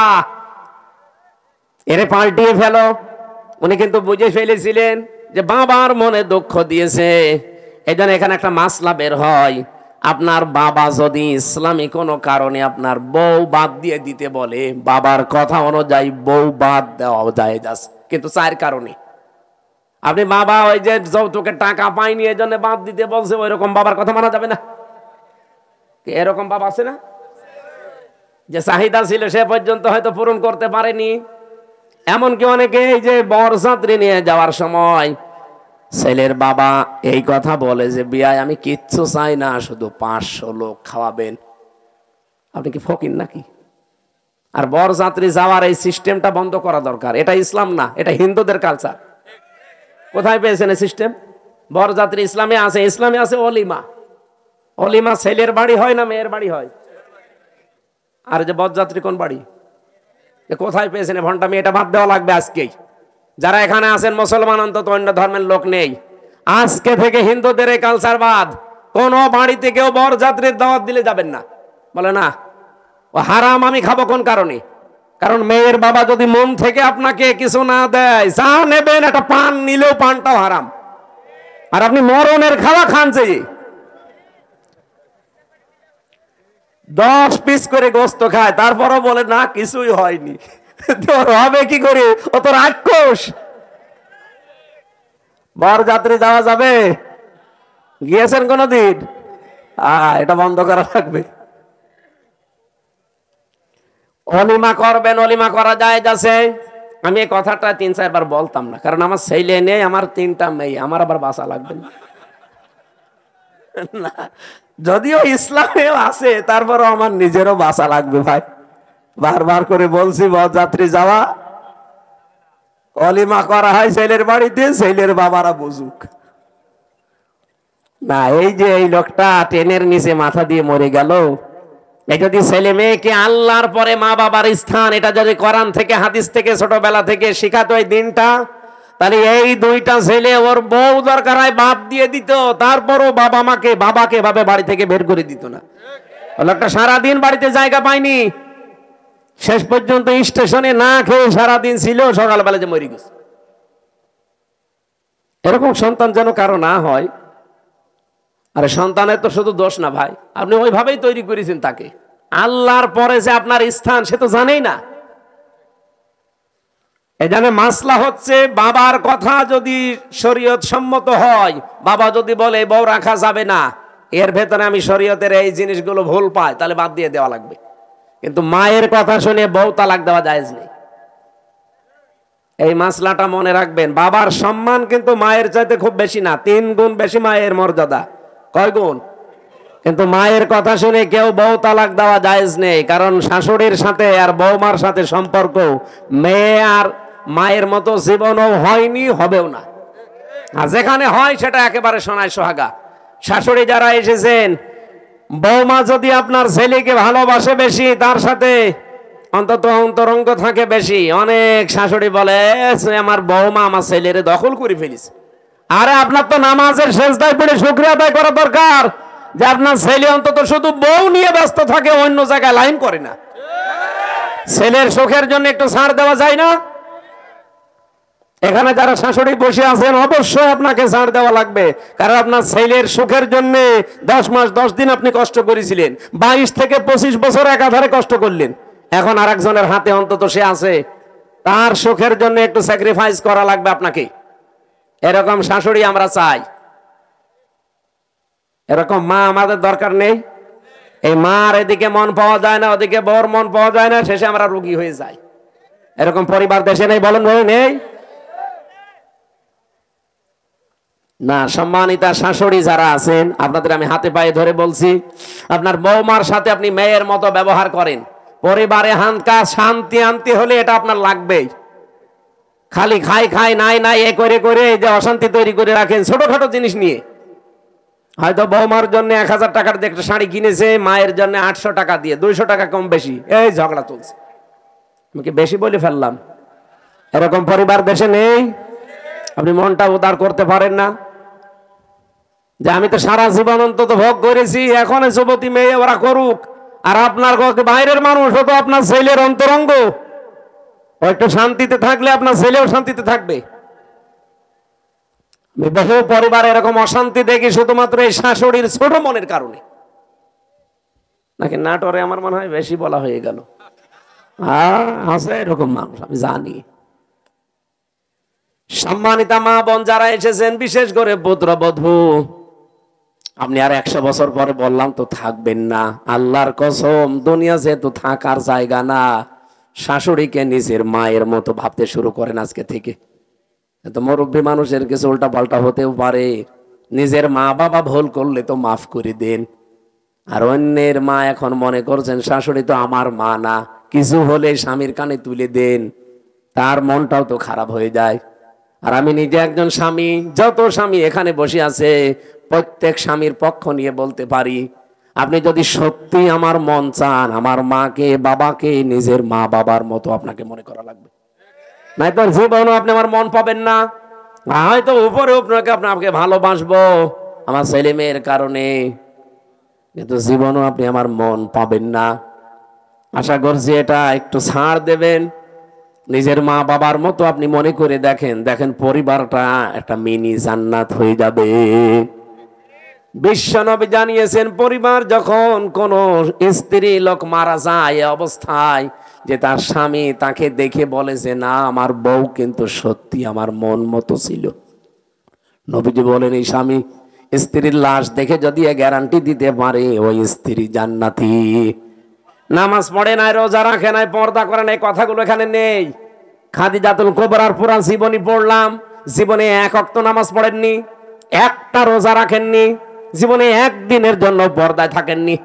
এরে পাল্টিয়ে ফেলো। উনি কিন্তু বুঝে ফেলেছিলেন যে বাবার মনে দুঃখ দিয়েছে। এই জন্য এখানে একটা মাসলা বের হয়, আপনার বাবা যদি ইসলামী কোনো কারণে আপনার বউ বাদ দিয়ে দিতে বলে, বাবার কথা অনুযায়ী বউ বাদ দেওয়া যায়, কিন্তু 4 কারণে। আপনি বাবা ওই যে যৌতুকের টাকা পাইনি এই জন্য বাদ দিতে বলছে, ওই রকম বাবার কথা মানা যাবে না। এরকম বাবা আছে না, যে চাহিদা ছিল সে পর্যন্ত হয়তো পূরণ করতে পারেনি। এমনকি অনেকে এই যে বরযাত্রী নিয়ে যাওয়ার সময় ছেলের বাবা এই কথা বলে যে বিয়ায় আমি কিচ্ছু চাই না, শুধু 500 লোক খাওয়াবেন। আপনি কি ফকির নাকি? আর বরযাত্রী যাওয়ার এই সিস্টেমটা বন্ধ করা দরকার। এটা ইসলাম না, এটা হিন্দুদের কালচার। কোথায় পেয়েছেন এই সিস্টেম? বরযাত্রী ইসলামে আছে, ইসলামে আছে অলিমা। অলিমা ছেলের বাড়ি হয় না মেয়ের বাড়ি হয়? আর যে বরযাত্রী কোন বাড়ি? কোথায় পেয়েছেন ভণ্ডামি? এটা বাদ দেওয়া লাগবে আজকেই। যারা এখানে আছেন মুসলমান, অন্তত অন্য ধর্মের লোক নেই, আজকে থেকে হিন্দুদের এই কালচার বাদ। কোন বাড়িতে কেউ বরযাত্রীর দাওয়াত দিলে যাবেন না। বলে না ও হারাম, আমি খাবো কোন কারণে? কারণ মেয়ের বাবা যদি মন থেকে আপনাকে কিছু না দেয়, যা নেবেন, একটা পান নিলেও পানটাও হারাম। আর আপনি মরণের খাওয়া খান। যে 10 পিস করে গোস্ত খায়, তারপরও বলে না কিছুই হয়নি। তোর হবে কি করে, ও তো রাক্ষস। বরযাত্রী যাওয়া যাবে? গিয়েছেন কোনদিন? এটা বন্ধ করা লাগবে। অলিমা করবেন, অলিমা করা যায় যাচ্ছে। আমি এই কথাটা 3-4 বার বলতাম না, কারণ আমার ছেলে নেই, আমার 3টা মেয়ে, আমার আবার বাঁচা লাগবে না। যদিও ইসলামেও আছে, তারপরও আমার নিজেরও বাঁচা লাগবে ভাই। বারবার করে বলছি বরযাত্রী যাওয়া, অলিমা করা হয় ছেলের বাড়িতে, ছেলের বাবারা বুঝুক না। এই যে এই লোকটা ট্রেনের নিচে মাথা দিয়ে মরে গেল, এই যদি ছেলে মেয়েকে আল্লাহর পরে মা বাবার স্থান, এটা যদি কোরআন থেকে হাদিস থেকে ছোটবেলা থেকে শিখাতো এই দিনটা, তাহলে এই 2টা ছেলে ওর বউ দরকার হয় বাদ দিয়ে দিত, তারপরও বাবাকে ভাবে বাড়ি থেকে বের করে দিত না। লোকটা সারাদিন বাড়িতে জায়গা পায়নি, শেষ পর্যন্ত স্টেশনে না খেয়ে সারাদিন ছিল, সকালবেলা যে মরে গেছে। এরকম সন্তান যেন কারো না হয়। আরে সন্তানের তো শুধু দোষ না ভাই, আপনি ওইভাবেই তৈরি করেছেন তাকে। আল্লাহর পরে যে আপনার স্থান সে তো জানেই না। এখানে মাসলা হচ্ছে, বাবার কথা যদি শরীয়ত সম্মত হয়, বাবা যদি বলে বউ রাখা যাবে না, এর ভেতরে আমি শরীয়তের এই জিনিসগুলো ভুল পাই, তাহলে বাদ দিয়ে দেওয়া লাগবে। কিন্তু মায়ের কথা শুনে বউ তালাক দেওয়া জায়েজ নেই। এই মাসলাটা মনে রাখবেন। বাবার সম্মান কিন্তু মায়ের চাইতে খুব বেশি না, 3 গুণ বেশি মায়ের মর্যাদা। কয় গুণ? কিন্তু মায়ের কথা শুনে কেউ বউ তালাক দেওয়া জায়েজ নেই, কারণ শাশুড়ির সাথে আর বৌমার সাথে সম্পর্ক মেয়ে আর মায়ের মতো জীবনও হয়নি, হবেও না। আর যেখানে হয় সেটা একেবারে সোনায় সোহাগা। শাশুড়ি যারা এসেছেন, বৌমা যদি আপনার ছেলেকে ভালোবাসে বেশি, তার সাথে অন্তত অন্তরঙ্গ থাকে বেশি, অনেক শাশুড়ি বলে আমার বৌমা আমার ছেলের দখল করে ফেলিস। আরে আপনার তো নামাজের সেজদায় পড়ে শুকরিয়া আদায় করা দরকার যে আপনার ছেলে অন্তত শুধু বউ নিয়ে ব্যস্ত থাকে, অন্য জায়গায় লাইন করে না। ছেলের সুখের জন্য একটু ছাড় দেওয়া যায় না? এখানে যারা শাশুড়ি বসে আছেন, অবশ্যই আপনাকে ছাড় দেওয়া লাগবে, কারণ আপনার ছেলের সুখের জন্য 10 মাস 10 দিন আপনি কষ্ট করেছিলেন, 22 থেকে 25 বছর একাধারে কষ্ট করলেন। এখন আরেকজনের হাতে অন্তত সে আছে, তার সুখের জন্য একটু স্যাক্রিফাইস করা লাগবে আপনাকে। এরকম শাশুড়ি আমরা চাই। এরকম মা আমাদের দরকার নেই। এই মার এদিকে মন পাওয়া যায় না, ওদিকে বর মন পাওয়া যায় না, শেষে আমরা রোগী হয়ে যাই। এরকম পরিবার দেশে নেই? বলেন ভাই, নেই না? সম্মানিতা শাশুড়ি যারা আছেন, আপনাদের আমি হাতে পায়ে ধরে বলছি, আপনার বৌমার সাথে আপনি মেয়ের মতো ব্যবহার করেন। পরিবারে হানকা শান্তি আনতে হলে এটা আপনার লাগবেই। খালি খাই নাই এ করে করে এই যে অশান্তি তৈরি করে রাখেন ছোটখাটো জিনিস নিয়ে। হয়তো বৌমার জন্য 1000 টাকার দিয়ে একটা শাড়ি কিনেছে, মায়ের জন্য 800 টাকা দিয়ে, 200 টাকা কম বেশি, এই ঝগড়া চলছে। আমি কি বেশি বলে ফেললাম? এরকম পরিবার দেশে নেই? আপনি মনটা উদার করতে পারেন না যে আমি তো সারা জীবন অন্তত ভোগ করেছি, এখন যুবতী মেয়ে ওরা করুক। আর আপনার বাইরের মানুষ, ও তো আপনার ছেলের অন্তরঙ্গ, ও একটু শান্তিতে থাকলে আপনার ছেলেও শান্তিতে থাকবে। বহু পরিবার এরকম অশান্তি দেখি শুধুমাত্র এই শাশুড়ির ছোট মনের কারণে। নাকি নাটোরে আমার মনে হয় বেশি বলা হয়ে গেল। আছে এরকম মানুষ, আমি জানি। সম্মানিতা মা বোন যারা এসেছেন, বিশেষ করে পুত্রবধূ, আপনি আর 100 বছর পরে বললাম তো থাকবেন না, আল্লাহর কসম, দুনিয়া যেহেতু থাকার জায়গা না, শাশুড়িকে নিজের মায়ের মতো ভাবতে শুরু করেন আজকে থেকে। তো মুরব্বী মানুষের কিছু উল্টা পাল্টা হতেও পারে, নিজের মা বাবা ভুল করলে তো মাফ করে দেন। আর অন্যের মা এখন মনে করছেন শাশুড়ি তো আমার মা না, কিছু হলে স্বামীর কানে তুলে দেন, তার মনটাও তো খারাপ হয়ে যায়। আর আমি নিজে একজন স্বামী, যত স্বামী এখানে বসে আছে প্রত্যেক স্বামীর পক্ষ নিয়ে বলতে পারি, আপনি যদি সত্যি আমার মন চান, আমার মাকে বাবাকে নিজের মা বাবার মতো আপনাকে মনে করা লাগবে। নাই তো জীবনও আপনি আমার মন পাবেন না। হয়তো উপরে আপনাকে ভালোবাসবো আমার ছেলে মেয়ের কারণে, কিন্তু জীবনও আপনি আমার মন পাবেন না। আশা করছি এটা একটু ছাড় দেবেন, নিজের মা বাবার মতো আপনি মনে করে দেখেন, দেখেন পরিবারটা একটা মিনি জান্নাত হয়ে যাবে। বিশ্বনবী জানিয়েছেন, পরিবার যখন কোন স্ত্রী লোক মারা যায় এ অবস্থায় যে তার স্বামী তাকে দেখে বলে যে না, আমার বউ কিন্তু সত্যি আমার মন মতো ছিল, নবীজি বলেন এই স্বামী স্ত্রীর লাশ দেখে যদি গ্যারান্টি দিতে পারে ওই স্ত্রী জান্নাতি। নামাজ পড়ে নাই, রোজা রাখে নাই, পর্দা করে নাই, কথাগুলো এখানে নেই। খাদিজাতুল কুবরার পুরা জীবনী পড়লাম, জীবনে এক ওয়াক্ত নামাজ পড়েননি, একটা রোজা রাখেননি, জীবনে একদিনের জন্য পর্দায় থাকেননি,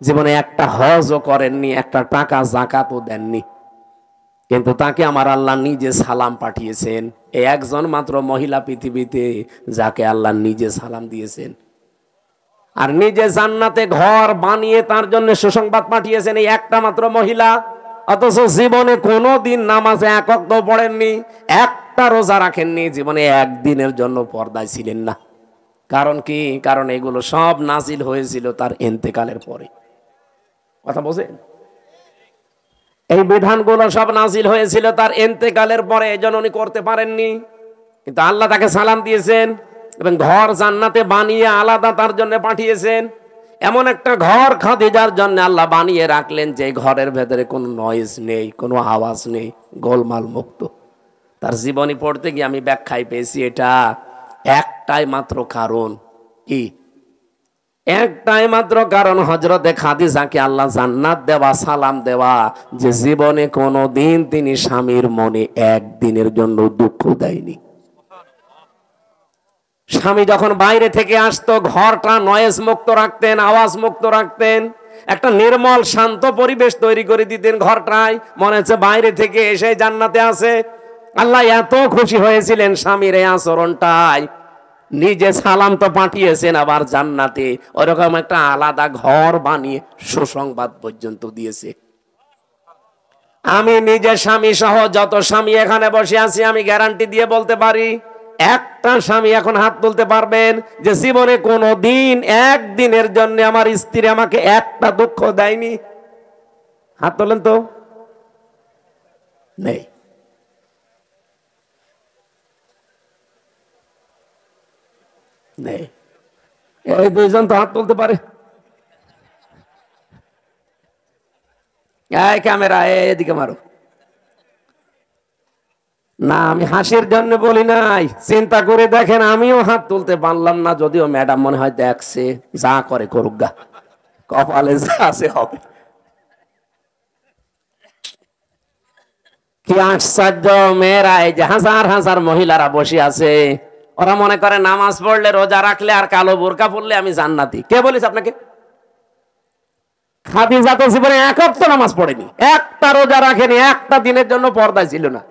জীবনে একটা হজও করেননি, একটা টাকা যাকাতও দেননি। কিন্তু তাকে আমার আল্লাহ নিজে সালাম পাঠিয়েছেন। এই একজন মাত্র মহিলা পৃথিবীতে যাকে আল্লাহ নিজে সালাম দিয়েছেন, আর নিজে জান্নাতে ঘর বানিয়ে তার জন্য সুসংবাদ পাঠিয়েছেন, এই একটা মাত্র মহিলা। অথচ জীবনে কোনোদিন নামাজে এক ওয়াক্ত পড়েননি, একটা রোজা রাখেননি, জীবনে একদিনের জন্য পর্দায় ছিলেন না। কারণ কি? কারণ এগুলো সব নাজিল হয়েছিল তার ইন্তেকালের পরে। কথা বোঝেন? এই বিধানগুলো সব নাজিল হয়েছিল তার ইন্তেকালের পরে, এজন্য উনি করতে পারেননি। কিন্তু আল্লাহ তাকে সালাম দিয়েছেন এবং ঘর জান্নাতে বানিয়ে আলাদা তার জন্য পাঠিয়েছেন। এমন একটা ঘর খাদিজার জন্য আল্লাহ বানিয়ে রাখলেন যে ঘরের ভেতরে কোনো নয়েজ নেই, কোনো আওয়াজ নেই, গোলমাল মুক্ত। তার জীবনী পড়তে গিয়ে আমি ব্যাখ্যায় পেয়েছি এটা একটাই মাত্র কারণ। কি? একটাই মাত্র কারণ, হযরতে খাদিজাকে আল্লাহ জান্নাত দেওয়া, সালাম দেওয়া, যে জীবনে কোনো দিন তিনি স্বামীর মনে একদিনের জন্য দুঃখ দেয়নি। স্বামী যখন বাইরে থেকে আসতো ঘরটা নয়েজ মুক্ত রাখতেন, আওয়াজ মুক্ত রাখতেন, একটা নির্মল শান্ত পরিবেশ তৈরি করে দিতেন ঘরটায়, মনে হচ্ছে বাইরে থেকে এসে জান্নাতে আছে। আল্লাহ এত খুশি হয়েছিলেন স্বামীর এই আচরণটায়, নিজে সালাম তো পাঠিয়েছেন, আবার জান্নাতে ওরকম একটা আলাদা ঘর বানিয়ে সুসংবাদ পর্যন্ত দিয়েছে। আমি নিজে স্বামী সহ যত স্বামী এখানে বসে আছি, আমি গ্যারান্টি দিয়ে বলতে পারি, একটা স্বামী এখন হাত তুলতে পারবেন যে জীবনে কোনো দিন একদিনের জন্য আমার স্ত্রী আমাকে একটা দুঃখ দেয়নি? হাত তোলেন তো। নেই। নেই। এই দুইজন তো হাত তুলতে পারে। ক্যামেরা এদিকে মারো। না, আমি হাসির জন্য বলি নাই, চিন্তা করে দেখেন আমিও হাত তুলতে পারলাম না, যদিও ম্যাডাম মনে হয় দেখছে, যা করে করুক গা, কপালে যা আছে হবে। কি আশ্চর্য মেয়েরা, এই যে হাজার হাজার মহিলারা বসে আছে, ওরা মনে করে নামাজ পড়লে, রোজা রাখলে আর কালো বোরকা পড়লে আমি জান্নাতি। কে বলিস আপনাকে? খাদিজা তো জীবনে এক ওয়াক্ত নামাজ পড়েনি, একটা রোজা রাখেনি, একটা দিনের জন্য পর্দায় ছিল না।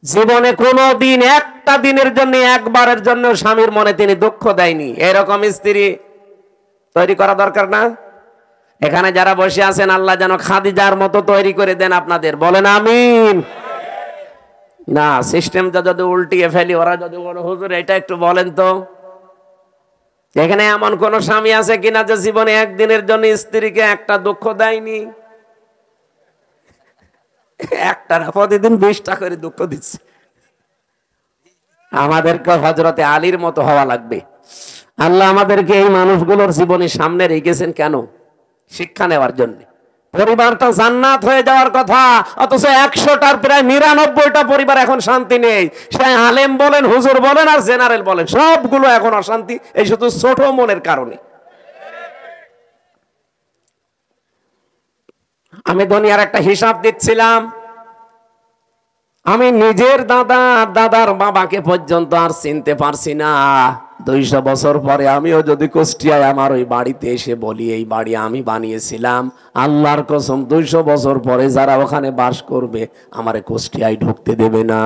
জীবনে কোনো দিন একটা দিনের জন্য, একবারের জন্য স্বামীর মনে তিনি দুঃখ দেয়নি। এরকম স্ত্রী তৈরি করা দরকার না? এখানে যারা বসে আছেন আল্লাহ যেন খাদিজার মতো তৈরি করে দেন আপনাদের, বলেন আমিন। না, সিস্টেমটা যদি উল্টিয়ে ফেলি, ওরা যদি বড় হুজুর এটা একটু বলেন তো, এখানে এমন কোন স্বামী আছে কিনা যে জীবনে একদিনের জন্য স্ত্রীকে একটা দুঃখ দেয়নি? একটা না, প্রতিদিন 20টা করে দুঃখ দিচ্ছে। আমাদেরকে হযরতে আলীর মতো হওয়া লাগবে। আল্লাহ আমাদেরকে এই মানুষগুলোর জীবনের সামনে রেখেছেন কেন? শিক্ষা নেওয়ার জন্য। পরিবারটা জান্নাত হয়ে যাওয়ার কথা, অথচ 100টার প্রায় 99টা পরিবার এখন শান্তি নেই। সে আলেম বলেন, হুজুর বলেন, আর জেনারেল বলেন, সবগুলো এখন অশান্তি, এই শুধু ছোট মনের কারণে। আমি দুনিয়ার একটা হিসাব দিচ্ছিলাম, আমি নিজের দাদা দাদার বাবাকে পর্যন্ত আর চিনতে পারছি না। 200 বছর পরে আমিও যদি কুষ্টিয়ায় আমার ওই বাড়িতে এসে বলি এই বাড়ি আমি বানিয়েছিলাম, আল্লাহর কসম 200 বছর পরে যারা ওখানে বাস করবে আমারে কুষ্টিয়ায় ঢুকতে দেবে না।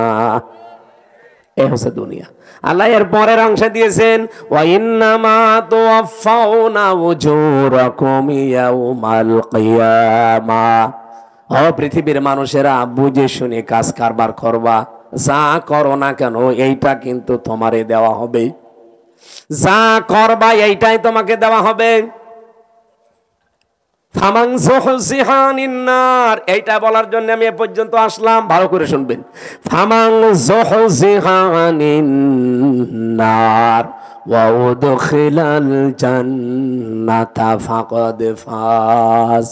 এই হচ্ছে দুনিয়া। আল্লাহ এর পরের অংশে দিয়েছেন, ওয়া ইন্নামা তুওয়াফাউনা উজুরাকুম ইয়াউমাল কিয়ামাহ। ও পৃথিবীর মানুষেরা, বুঝে শুনে কাজ কারবার করবা, যা করো না কেন এইটা কিন্তু তোমারে দেওয়া হবে, যা করবা এইটাই তোমাকে দেওয়া হবে। ফামান যুহজিহা আনিন নার, এইটা বলার জন্য আমি এ পর্যন্ত আসলাম, ভালো করে শুনবেন। ফামান যুহজিহা আনিন নার ওয়া উদখিলাল জান্নাতা ফাকাদ ফাজ।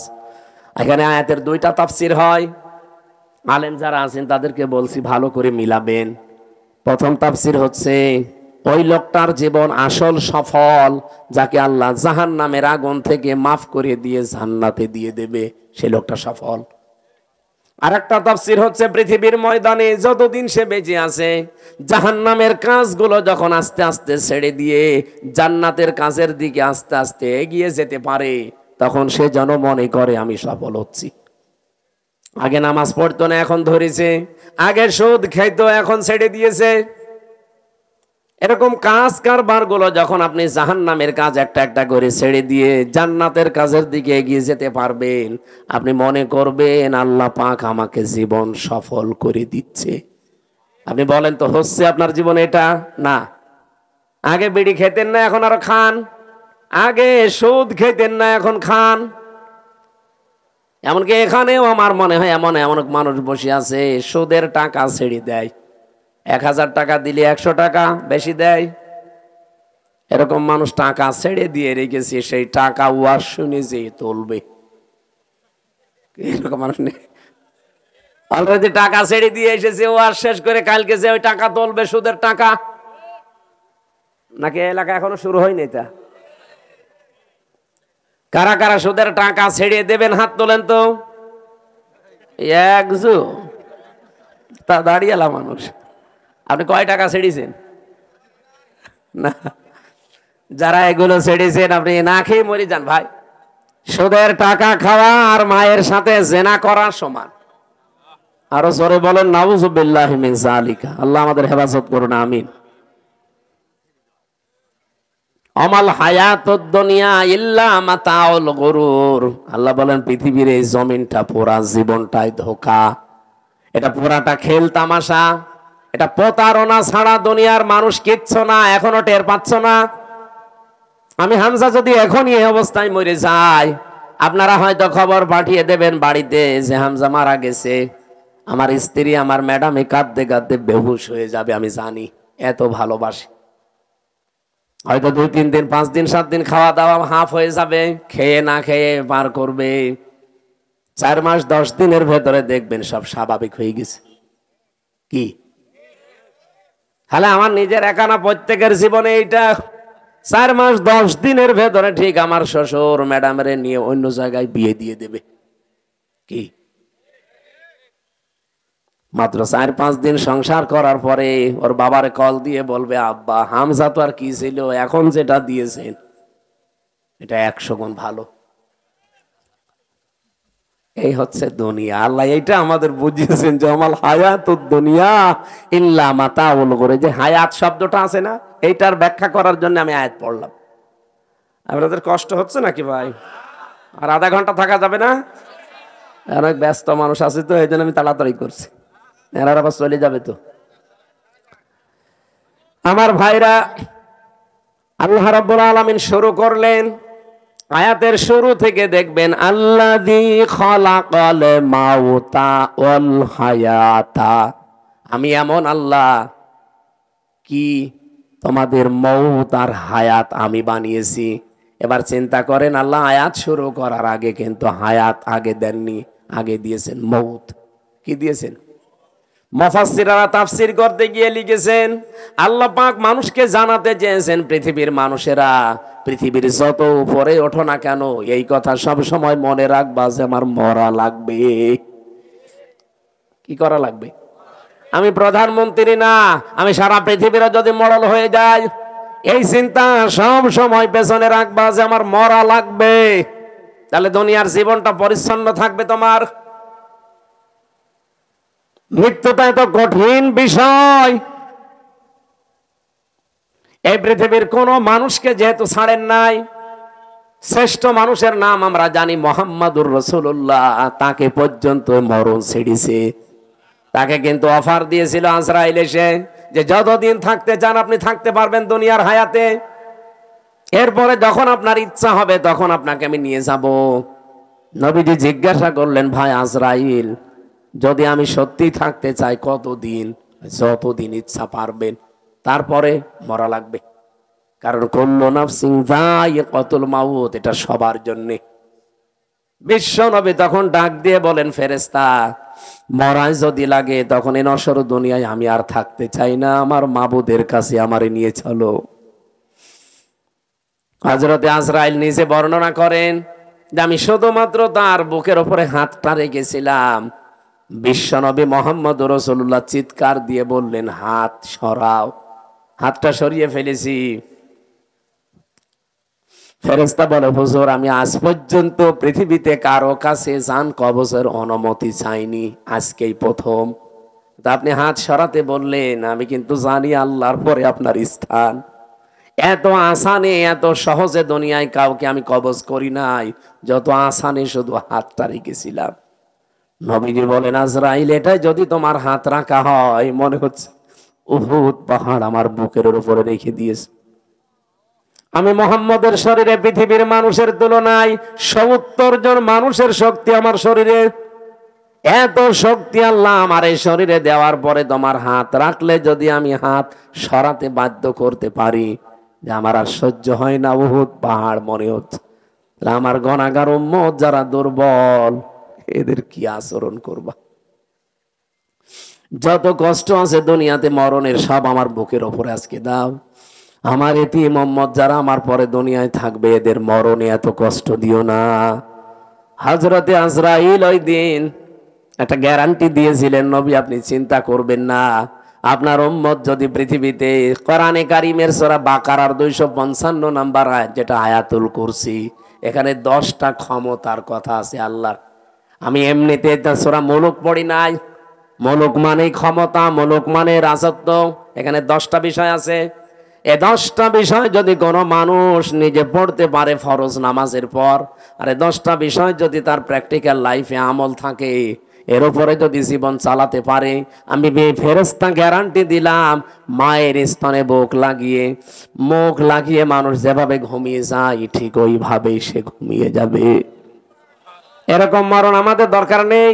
এখানে আয়াতের দুইটা তাফসীর হয়, আলেম যারা আছেন তাদেরকে বলছি ভালো করে মিলাবেন। প্রথম তাফসীর হচ্ছে ওই লোকটার জীবন আসল সফল, যাকে আল্লাহ জাহান্নামের আগুন থেকে মাফ করে দিয়ে জান্নাতে দিয়ে দেবে, সেই লোকটা সফল। আরেকটা তাফসীর হচ্ছে পৃথিবীর ময়দানে যতদিন সে বেঁচে আছে, জাহান্নামের কাজগুলো যখন আস্তে আস্তে ছেড়ে দিয়ে জান্নাতের কাজের দিকে আস্তে আস্তে এগিয়ে যেতে পারে, তখন সে যেন মনে করে আমি সফল হচ্ছি। আগে নামাজ পড়তো না, এখন ধরেছে। আগে সুদ খাইতো, এখন ছেড়ে দিয়েছে। এরকম কাজ কারবার গুলো যখন আপনি জাহান্নামের কাজ একটা একটা করে ছেড়ে দিয়ে জান্নাতের কাজের দিকে এগিয়ে যেতে পারবেন, আপনি মনে করবেন আল্লাহ পাক আমাকে জীবন সফল করে দিচ্ছে। আপনি বলেন তো হচ্ছে আপনার জীবনে এটা? না। আগে বিড়ি খেতেন না, এখন আরো খান। আগে সুদ খেতেন না, এখন খান। এমনকি এখানেও আমার মনে হয় এমন এমন মানুষ বসে আছে সুদের টাকা ছেড়ে দেয়, 1000 টাকা দিলে 100 টাকা বেশি দেয়। এরকম মানুষ টাকা ছেড়ে দিয়ে রেখেছে, সেই টাকা ওয়াজ শুনে যে তুলবে। এরকম মানুষ নেই? অলরেডি টাকা ছেড়ে দিয়ে এসেছে, ওয়াজ শেষ করে কালকে যে ওই টাকা তুলবে, সুদের টাকা। নাকি এলাকা এখনো শুরু হয়নি এটা? কারা কারা সুদের টাকা ছেড়ে দেবেন হাত তোলেন তো। একজু তা দাঁড়িয়েলা মানুষ। আপনি কয় টাকা ছেড়েছেন? না, যারা এগুলো ছেড়েছেন আপনি না খেয়ে মরে যান ভাই। সুদের টাকা খাওয়া আর মায়ের সাথে জেনা করা সমান। আরো জোরে বলেন নাউযুবিল্লাহি মিন যালিকা। আল্লাহ আমাদের হেফাজত করুন, আমিন। আমাল হায়াতুদ দুনিয়া ইল্লা মাতাউল গুরুর। আল্লাহ বলেন পৃথিবীর এই জমিনটা, পুরা জীবনটাই ধোঁকা, এটা পুরাটা খেল তামাশা, এটা প্রতারণা ছাড়া দুনিয়ার মানুষ কিচ্ছু না। এখনো টের পাচ্ছ না? আমি হামজা যদি এখনই এই অবস্থায় মরে যাই, আপনারা হয়তো খবর পাঠিয়ে দেবেন বাড়িতে যে হামজা মারা গেছে। আমার স্ত্রী, আমার ম্যাডামে কাঁদতে কাঁদতে বেহুশ হয়ে যাবে, আমি জানি, এত ভালোবাসি। হয়তো 2-3 দিন, 5 দিন, 7 দিন খাওয়া দাওয়া হাফ হয়ে যাবে, খেয়ে না খেয়ে পার করবে। 4 মাস 10 দিনের ভেতরে দেখবেন সব স্বাভাবিক হয়ে গেছে। কি তাহলে আমার নিজের একা না, প্রত্যেকের জীবনে এইটা। 4 মাস 10 দিনের ভেতরে ঠিক আমার শ্বশুর ম্যাডামের নিয়ে অন্য জায়গায় বিয়ে দিয়ে দেবে। কি মাত্র 4-5 দিন সংসার করার পরে ওর বাবারে কল দিয়ে বলবে, আব্বা হামজা তো আর কি ছিল, এখন যেটা দিয়েছেন এটা 100 গুণ ভালো। এই হচ্ছে দুনিয়া। আল্লাহ এইটা আমাদের বুঝিয়েছেন যে আমাল হায়াতুদ দুনিয়া ইল্লা মাতাউল গুরুর। যে হায়াত শব্দটা আছে না, এইটার ব্যাখ্যা করার জন্য আমি আয়াত পড়লাম। আপনাদের কষ্ট হচ্ছে নাকি ভাই? আর আধা ঘন্টা থাকা যাবে না? অনেক ব্যস্ত মানুষ আছে তো, এই জন্য আমি তাড়াতাড়ি করছি, এরা আবার চলে যাবে তো। আমার ভাইরা, আল্লাহ রাব্বুল আলামিন শুরু করলেন আয়াতের শুরু থেকে দেখবেন, আল্লাযী খালাকাল মাউতা ওয়াল হায়াতা। আমি এমন আল্লাহ কি তোমাদের মউত আর হায়াত আমি বানিয়েছি। এবার চিন্তা করেন, আল্লাহ আয়াত শুরু করার আগে কিন্তু হায়াত আগে দেননি, আগে দিয়েছেন মউত। কি দিয়েছেন? মুফাসসিররা তাফসীর করতে গিয়ে লিখেছেন, আল্লাহ পাক মানুষকে জানাতে চেয়েছেন, পৃথিবীর মানুষেরা পৃথিবীর যত উপরে ওঠো না কেন, এই কথা সব সময় মনে রাখবা যে আমার মরা লাগবে। কি করা লাগবে? আমি প্রধানমন্ত্রী না, আমি সারা পৃথিবীর যদি মডেল হয়ে যাই, এই চিন্তা সব সময় পেছনে রাখবা যে আমার মরা লাগবে। তাহলে দুনিয়ার জীবনটা পরিচ্ছন্ন থাকবে তোমার। মৃত্যুটা এত কঠিন বিষয়, এই পৃথিবীর কোন মানুষকে যেহেতু ছাড়েন নাই, শ্রেষ্ঠ মানুষের নাম আমরা জানি মুহাম্মাদুর রাসূলুল্লাহ, তাকে পর্যন্ত মরণ ছেড়েছে। তাকে কিন্তু অফার দিয়েছিল আজরাইল এসে যে যতদিন থাকতে চান আপনি থাকতে পারবেন দুনিয়ার হায়াতে, এরপরে যখন আপনার ইচ্ছা হবে তখন আপনাকে আমি নিয়ে যাব। নবীজি জিজ্ঞাসা করলেন, ভাই আজরাইল, যদি আমি সত্যি থাকতে চাই কতদিন? যতদিন ইচ্ছা পারবেন, তারপরে মরা লাগবে। কারণ কুল্লু নাফসিন যায়িকাতুল মাউত, এটা সবার জন্যে। বিশ্ব নবী তখন ডাক দিয়ে বলেন, ফেরেশতা, মরাই যদি লাগে তখন এই নশ্বর দুনিয়ায় আমি আর থাকতে চাই না, আমার মাবুদের কাছে আমারে নিয়ে চলো। হযরতে আজরাইল নিজে বর্ণনা করেন যে আমি শুধুমাত্র তার বুকের উপরে হাতটা রেখেছিলাম, বিশ্বনবী মুহাম্মদ রাসূলুল্লাহ চিৎকার দিয়ে বললেন, হাত সরাও। হাতটা সরিয়ে ফেলেছি। ফেরেশতা বলে, হুজুর, আমি আজ পর্যন্ত পৃথিবীতে কারো কাছে জান কবজের অনুমতি চাইনি, আজকেই প্রথম। তা আপনি হাত সরাতে বললেন, আমি কিন্তু জানি আল্লাহর পরে আপনার স্থান। এত আসানে, এত সহজে দুনিয়ায় কাউকে আমি কবজ করি নাই, যত আসানে শুধু হাতটা রেখেছিলাম। নবীজি বলেন, আজরাইল, এটাই যদি তোমার হাত রাখা হয়, মনে হচ্ছে উহুদ পাহাড় আমার বুকের উপরে রেখে দিয়েছে। আমি মুহাম্মদের শরীরে পৃথিবীর মানুষের তুলনায় ৭০ জন মানুষের শক্তি আমার শরীরে। এত শক্তি আল্লাহ আমার এই শরীরে দেওয়ার পরে তোমার হাত রাখলে যদি আমি হাত সরাতে বাধ্য করতে পারি, যে আমার আর সহ্য হয় না, উহুদ পাহাড় মনে হচ্ছে। আমার গুনাহগার উম্মত যারা দুর্বল, এদের কি আচরণ করবা? যত কষ্ট আছে দুনিয়াতে মরণের, সব আমার বুকের ওপরে আজকে দাও। আমার এতিম উম্মত যারা আমার পরে দুনিয়ায় থাকবে, এদের মরণে এত কষ্ট দিও না। হযরতে আজরাইল ওই দিন একটা গ্যারান্টি দিয়েছিলেন, নবী আপনি চিন্তা করবেন না, আপনার উম্মত যদি পৃথিবীতে কোরআনে কারীমের সূরা বাকারার 255 নাম্বার আয়াত, যেটা আয়াতুল কুরসি, এখানে 10টা ক্ষমতার কথা আছে আল্লাহর। আমি এমনিতে সূরা মুলুক পড়ি নাই। মুলুক মানে ক্ষমতা, মুলুক মানে রাজত্ব। এখানে 10টা বিষয় আছে। এই 10টা বিষয় যদি কোনো মানুষ নিজে পড়তে পারে ফরজ নামাজের পর, আর এই 10টা বিষয় যদি তার প্র্যাকটিক্যাল লাইফে আমল থাকে, এর উপরে যদি জীবন চালাতে পারে, আমি ফেরেশতা গ্যারান্টি দিলাম, মায়ের স্তনে মুখ লাগিয়ে মানুষ যেভাবে ঘুমিয়ে যায়, ঠিক ওইভাবেই সে ঘুমিয়ে যাবে। এরকম মরণ আমাদের দরকার নেই,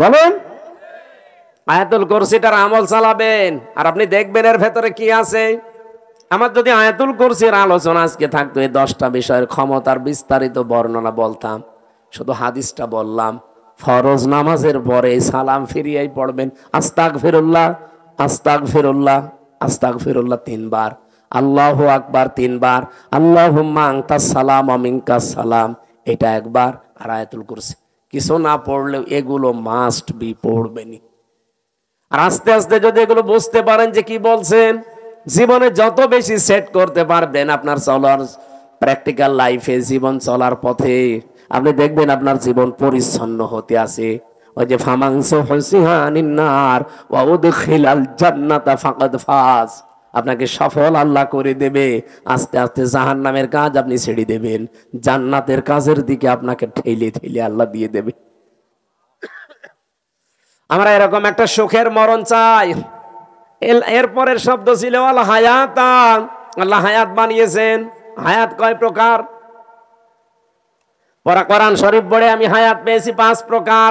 বলেন? আয়াতুল কুরসিটার আমল চালাবেন, আর আপনি দেখবেন এর ভেতরে কি আছে। আমার যদি আয়াতুল কুরসির আলোচনা আজকে থাকতো, এই 10টা বিষয়ের ক্ষমতার বিস্তারিত বর্ণনা বলতাম। শুধু হাদিসটা বললাম, ফরজ নামাজের পরে সালাম ফিরিয়েই পড়বেন, আস্তাগফিরুল্লাহ, আস্তাগফিরুল্লাহ, আস্তাগফিরুল্লাহ 3 বার, আল্লাহু আকবার 3 বার, আল্লাহুম্মা আনতাস সালাম ওয়া মিনকাস সালাম, এটা একবার। আর আয়াতুল কুরসি কিছু না পড়লেও এগুলো মাস্ট বি পড়বেনই। আর আস্তে আস্তে যদি এগুলো বুঝতে পারেন যে কি বলছেন, জীবনে যত বেশি সেট করতে পারবেন আপনার চলার প্র্যাকটিক্যাল লাইফে, জীবন চলার পথে, আপনি দেখবেন আপনার জীবন পরিচ্ছন্ন হতে আছে। ওই যে ফামাংসু হুসিহানিন নার ওয়া উদখিলাল জান্নাতা ফাকাদ ফাজ, আপনাকে সফল আল্লাহ করে দেবে। আস্তে আস্তে জাহান্নামের কাজ আপনি ছেড়ে দেবেন, জান্নাতের কাজের দিকে আপনাকে ঠেলে ঠেলে আল্লাহ দিয়ে দেবে। আমরা এরকম একটা সুখের মরণ চাই। এরপরের শব্দ ছিল আল হায়াতা, আল্লাহ হায়াত বানিয়েছেন। হায়াত কয় প্রকার? কোরআন শরীফ পড়ে আমি হায়াত পেয়েছি 5 প্রকার।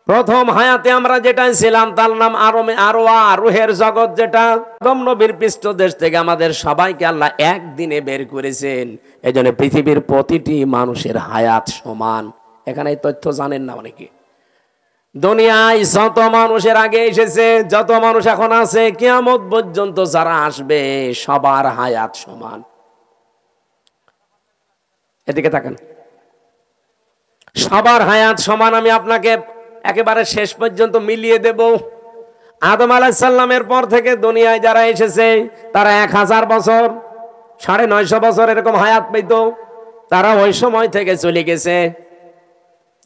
প্রথম হায়াতে আমরা যেটা ছিলাম তার নাম আরওয়া, রুহের জগৎ, যেটা নবীর পৃষ্ঠদেশ থেকে আমাদের সবাইকে আল্লাহ একদিনে বের করেছেন। এজন্য পৃথিবীর প্রতিটি মানুষের হায়াত সমান। এখানে এই তথ্য জানেন না অনেকে। দুনিয়ায় যত মানুষের আগে এসেছে, যত মানুষ এখন আছে, কিয়ামত পর্যন্ত যারা আসবে, সবার হায়াত সমান। এদিকে তাকান, সবার হায়াত সমান। আমি আপনাকে একেবারে শেষ পর্যন্ত মিলিয়ে দেব। আদম আলাইহিস সালামের পর থেকে দুনিয়ায় যারা এসেছে, তারা 1000 বছর, 950 বছর এরকম হায়াত পেত। তারা ওই সময় থেকে চলে গেছে।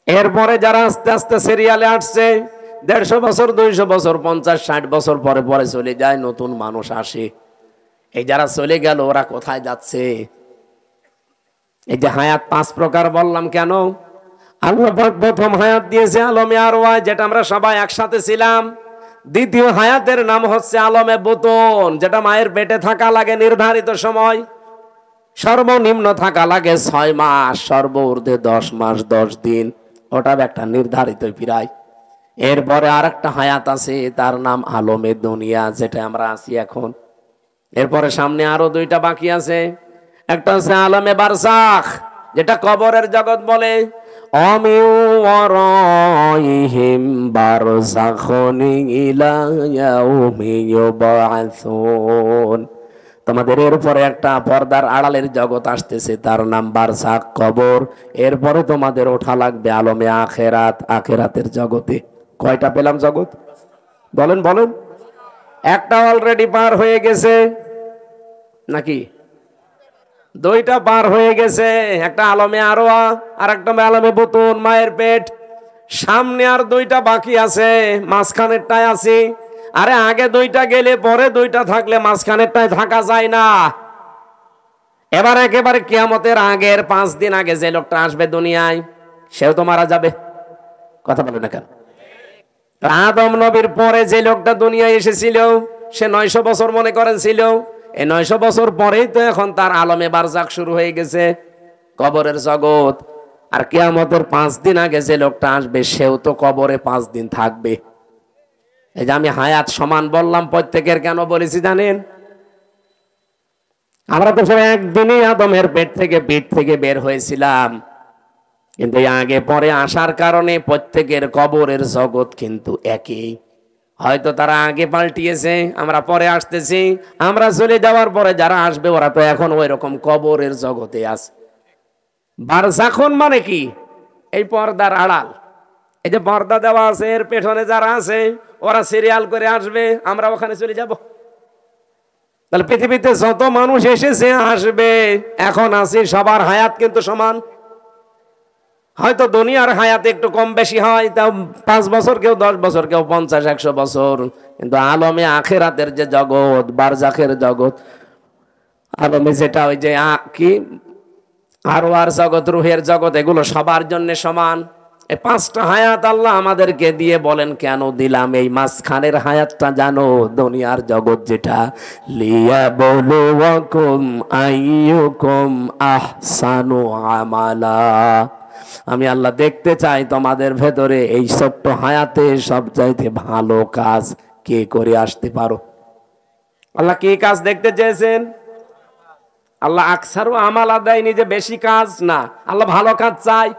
এরপরে যারা আস্তে আস্তে সিরিয়ালে আসছে, 150 বছর, 200 বছর, 50, 60 বছর পরে পরে চলে যায়, নতুন মানুষ আসে। এই যারা চলে গেল, ওরা কোথায় যাচ্ছে? এই যে হায়াত 5 প্রকার বললাম কেন? আল্লাহ পাক প্রথম হায়াত দিয়েছে আলমে আরওয়া, যেটা আমরা সবাই একসাথে ছিলাম। দ্বিতীয় হায়াতের নাম হচ্ছে আলমে বুতুন, যেটা মায়ের পেটে থাকা লাগে নির্ধারিত সময়। সর্বনিম্ন থাকা লাগে 6 মাস, সর্বঊর্ধ্বে 10 মাস 10 দিন, ওটা একটা নির্ধারিত প্রায়। এরপরে আর একটা হায়াত আছে, তার নাম আলমে দুনিয়া, যেটা আমরা আছি এখন। এরপরে সামনে আরো 2টা বাকি আছে। একটা হচ্ছে আলমে বারজাখ, যেটা কবরের জগৎ বলে। অমিউ ওয়ারাইহিম বারজাখুন ইলা ইয়াউমি ইউবআসুন। তোমাদের এরপরে একটা পর্দার আড়ালের জগৎ আসতেছে, তার নাম বারজাখ, কবর। এরপরে তোমাদের ওঠা লাগবে আলমে আখেরাত, আখেরাতের জগতে। কয়টা পেলাম জগৎ? বলেন বলেন। একটা অলরেডি পার হয়ে গেছে নাকি? 2টা পার হয়ে গেছে। একটা আলমে আরোয়া, আর একটা আলমে বুতুন, মায়ের পেট। সামনে আর 2টা বাকি আছে, মাঝখানেরটায় আছি। আরে আগে 2টা গেলে পরে 2টা থাকলে মাঝখানেরটায় থাকা যায় না। এবার একেবারে কিয়ামতের আগের 5 দিন আগে যে লোকটা আসবে দুনিয়ায়, সেও তো মারা যাবে। কথা বলে না কেন? আদম নবীর পরে যে লোকটা দুনিয়ায় এসেছিল, সে 900 বছর মনে করেন ছিল। এই 900 বছর পরেই তো এখন তার আলমে বারজাখ শুরু হয়ে গেছে, কবরের জগৎ। আর কিয়ামতের 5 দিন আগে যে লোকটা আসবে, সেও তো কবরে 5 দিন থাকবে। এই যে আমি হায়াত সমান বললাম প্রত্যেকের, কেন বলেছি জানেন? আমরা তো সব একদিনই আদমের পিঠ থেকে বের হয়েছিলাম, কিন্তু আগে পরে আসার কারণে প্রত্যেকের কবরের জগৎ কিন্তু একই। হয়তো তারা আগে পাল্টিয়েছে, আমরা পরে আসতেছি। আমরা চলে যাওয়ার পরে যারা আসবে, ওরা তো এখন ওই রকম কবরের জগতে আছে। বারজাখুন মানে কি? এই পর্দার আড়াল। এই যে পর্দা দেওয়া আছে, এর পেছনে যারা আছে, ওরা সিরিয়াল করে আসবে, আমরা ওখানে চলে যাব। তাহলে পৃথিবীতে যত মানুষ এসেছে আসবে, এখন আছে, সবার হায়াত কিন্তু সমান। হয়তো দুনিয়ার হায়াত একটু কম বেশি হয়, তাও 5 বছর, কেউ 10 বছর, কেউ 50-100 বছর। কিন্তু আলমে আখেরাতের যে জগৎ, বারজাখের জগৎ, আলমে যেটা ওই যে কি আরওয়ার জগৎ, রুহের জগৎ, এগুলো সবার জন্য সমান। এই 5টা হায়াত আল্লাহ আমাদেরকে দিয়ে বলেন, কেন দিলাম? এই মাঝখানের হায়াতটা জানো, দুনিয়ার জগৎ যেটা, লিয়াবলুয়াকুম আইয়ুকুম আহসানু আমালা। আমি আল্লাহ দেখতে চাই তোমাদের ভেতরে এই ছোট্ট হায়াতে সবচাইতে ভালো কাজ কে করে আসতে পারো। আল্লাহ কি কাজ দেখতে চেয়েছেন? আল্লাহ আকসারু আমালা দেয়নি যে বেশি কাজ, না, আল্লাহ ভালো কাজ চাই।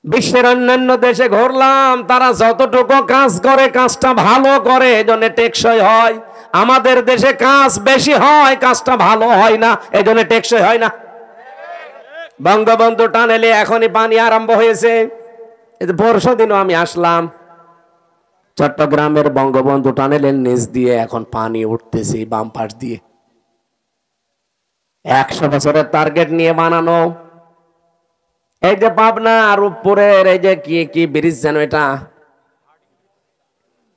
বিশ্বের অন্যান্য দেশে ঘুরলাম, তারা যতটুকু কাজ করে কাজটা ভালো করে, এজন্য টেকসই হয়। আমাদের দেশে কাজ বেশি হয়, কাজটা ভালো হয় না, এজন্য টেকসই হয় না। বঙ্গবন্ধু টানেলে এখনই পানি আরম্ভ হয়েছে। পরশু দিনও আমি আসলাম, চট্টগ্রামের বঙ্গবন্ধু টানেলের নিচ দিয়ে এখন পানি উঠতেছে বাম পাশ দিয়ে। 100 বছরের টার্গেট নিয়ে বানানো। এই যে পাবনা আর রূপপুরের এই যে কি ব্রিজ যেন,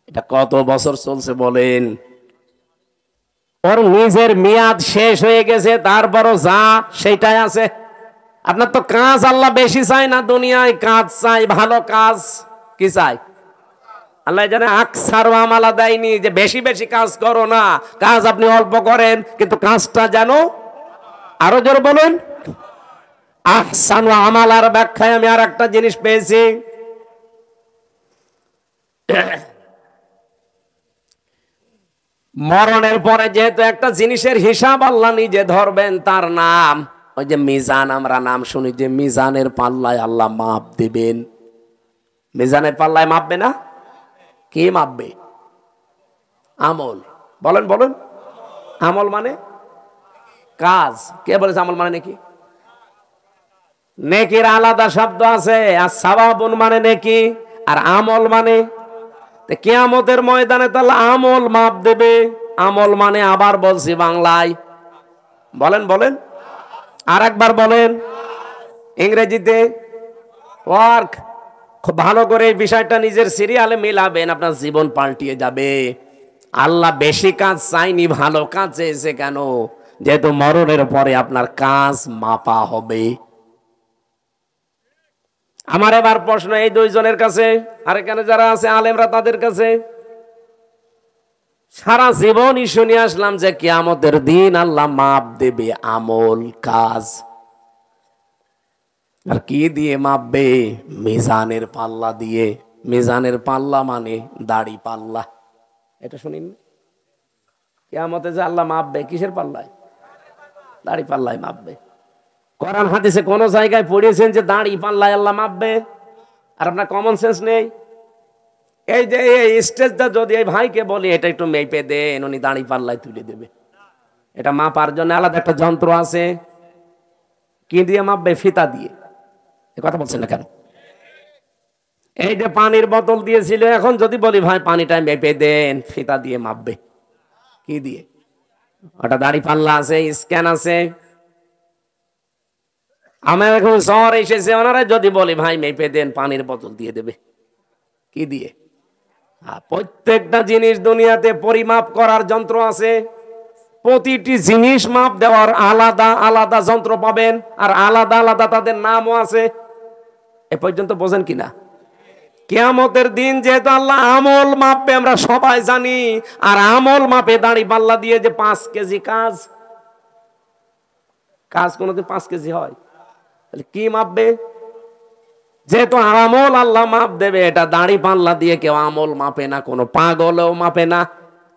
এটা কত বছর চলছে বলেন? ওর নিজের মেয়াদ শেষ হয়ে গেছে, তারপরও যা সেইটাই আছে। আপনার তো কাজ আল্লাহ বেশি চাই না, দুনিয়ায় কাজ চাই, ভালো কাজ। কি চাই? আল্লাহ জানে আকসার আমালা দেয়নি যে বেশি বেশি কাজ করো না, কাজ আপনি অল্প করেন, কিন্তু কাজটা যেন, আরো জোরে বলুন, আহসান আমালার ব্যাখ্যায় আমি আর একটা জিনিস পেয়েছি। মরণের পরে যেহেতু একটা জিনিসের হিসাব আল্লাহ নিজে ধরবেন, তার নাম ওই যে মিজান। আমরা নাম শুনি যে মিজানের পাল্লায় আল্লাহ মাপ দিবেন। মিজানের পাল্লায় মাপবে না? কি মাপবে? আমল। বলেন বলেন। আমল মানে কাজ। কে বলেছে আমল মানে নাকি? নেকির আলাদা শব্দ আছে, আর সাওয়াবুন মানে নেকি, আর আমল মানে। কিয়ামতের ময়দানে তাহলে আমল মাপ দেবে। আমল মানে, আবার বলছি বাংলায়, বলেন বলেন, আর একবার বলেন ইংরেজিতে, ওয়ার্ক। খুব ভালো করে এই বিষয়টা নিজের সিরিয়ালে মিলাবেন, আপনার জীবন পাল্টিয়ে যাবে। আল্লাহ বেশি কাজ চাইনি, ভালো কাজ চেয়েছে। কেন? যেহেতু মরণের পরে আপনার কাজ মাপা হবে। আমার এবার প্রশ্ন এই 2 জনের কাছে, আর এখানে যারা আছে আলেমরা, তাদের কাছে, সারা জীবনই শুনে আসলাম যে কিয়ামতের দিন আল্লাহ মাপ দেবে আমল কাজ। আর কি দিয়ে মাপবে? মিজানের পাল্লা দিয়ে। মিজানের পাল্লা মানে দাড়ি পাল্লা। এটা শুনিন, কিয়ামতে যে আল্লাহ মাপবে কিসের পাল্লায়? দাড়ি পাল্লায় মাপবে। কোরআন হাদিসে কোন জায়গায় পড়িয়েছেন যে দাড়ি পাল্লায় আল্লাহ মাপবে? আর আপনার কমন সেন্স নেই? এই যে এই স্টেজটা যদি এই ভাইকে বলি এটা একটু মেপে দেন, উনি দাড়ি পাল্লায় তুলে দেবে। এটা মাপার জন্য আলাদা একটা যন্ত্র আছে। কি দিয়ে মাপবে? ফিতা দিয়ে। এ কথা বলছেন না কেন? এই যে পানির বোতল দিয়েছিল, এখন যদি বলি ভাই পানিটা মেপে দেন, ফিতা দিয়ে মাপবে। কি দিয়ে? ওটা দাড়ি পাল্লা আছে, স্ক্যান আছে। আমার এখন শহর এসেছে, ওনারা যদি বলি ভাই মেপে দেন, পানির বোতল দিয়ে দেবে। কি দিয়ে? প্রত্যেকটা জিনিস দুনিয়াতে পরিমাপ করার যন্ত্র আছে। প্রতিটি জিনিস মাপ দেওয়ার আলাদা আলাদা যন্ত্র পাবেন, আর আলাদা আলাদা তাদের নামও আছে। এ পর্যন্ত বোঝেন কিনা? কিয়ামতের দিন যেহেতু আল্লাহ আমল মাপবে আমরা সবাই জানি, আর আমল মাপে দাড়ি পাল্লা দিয়ে যে 5 কেজি কাজ, কাজ কোনোদিন 5 কেজি হয়? তাহলে কি মাপবে? যেহেতু আমল আল্লাহ মাপ দেবে, এটা দাড়ি পাল্লা দিয়ে কেউ আমল মাপে না, কোনো পাগলেও মাপে না।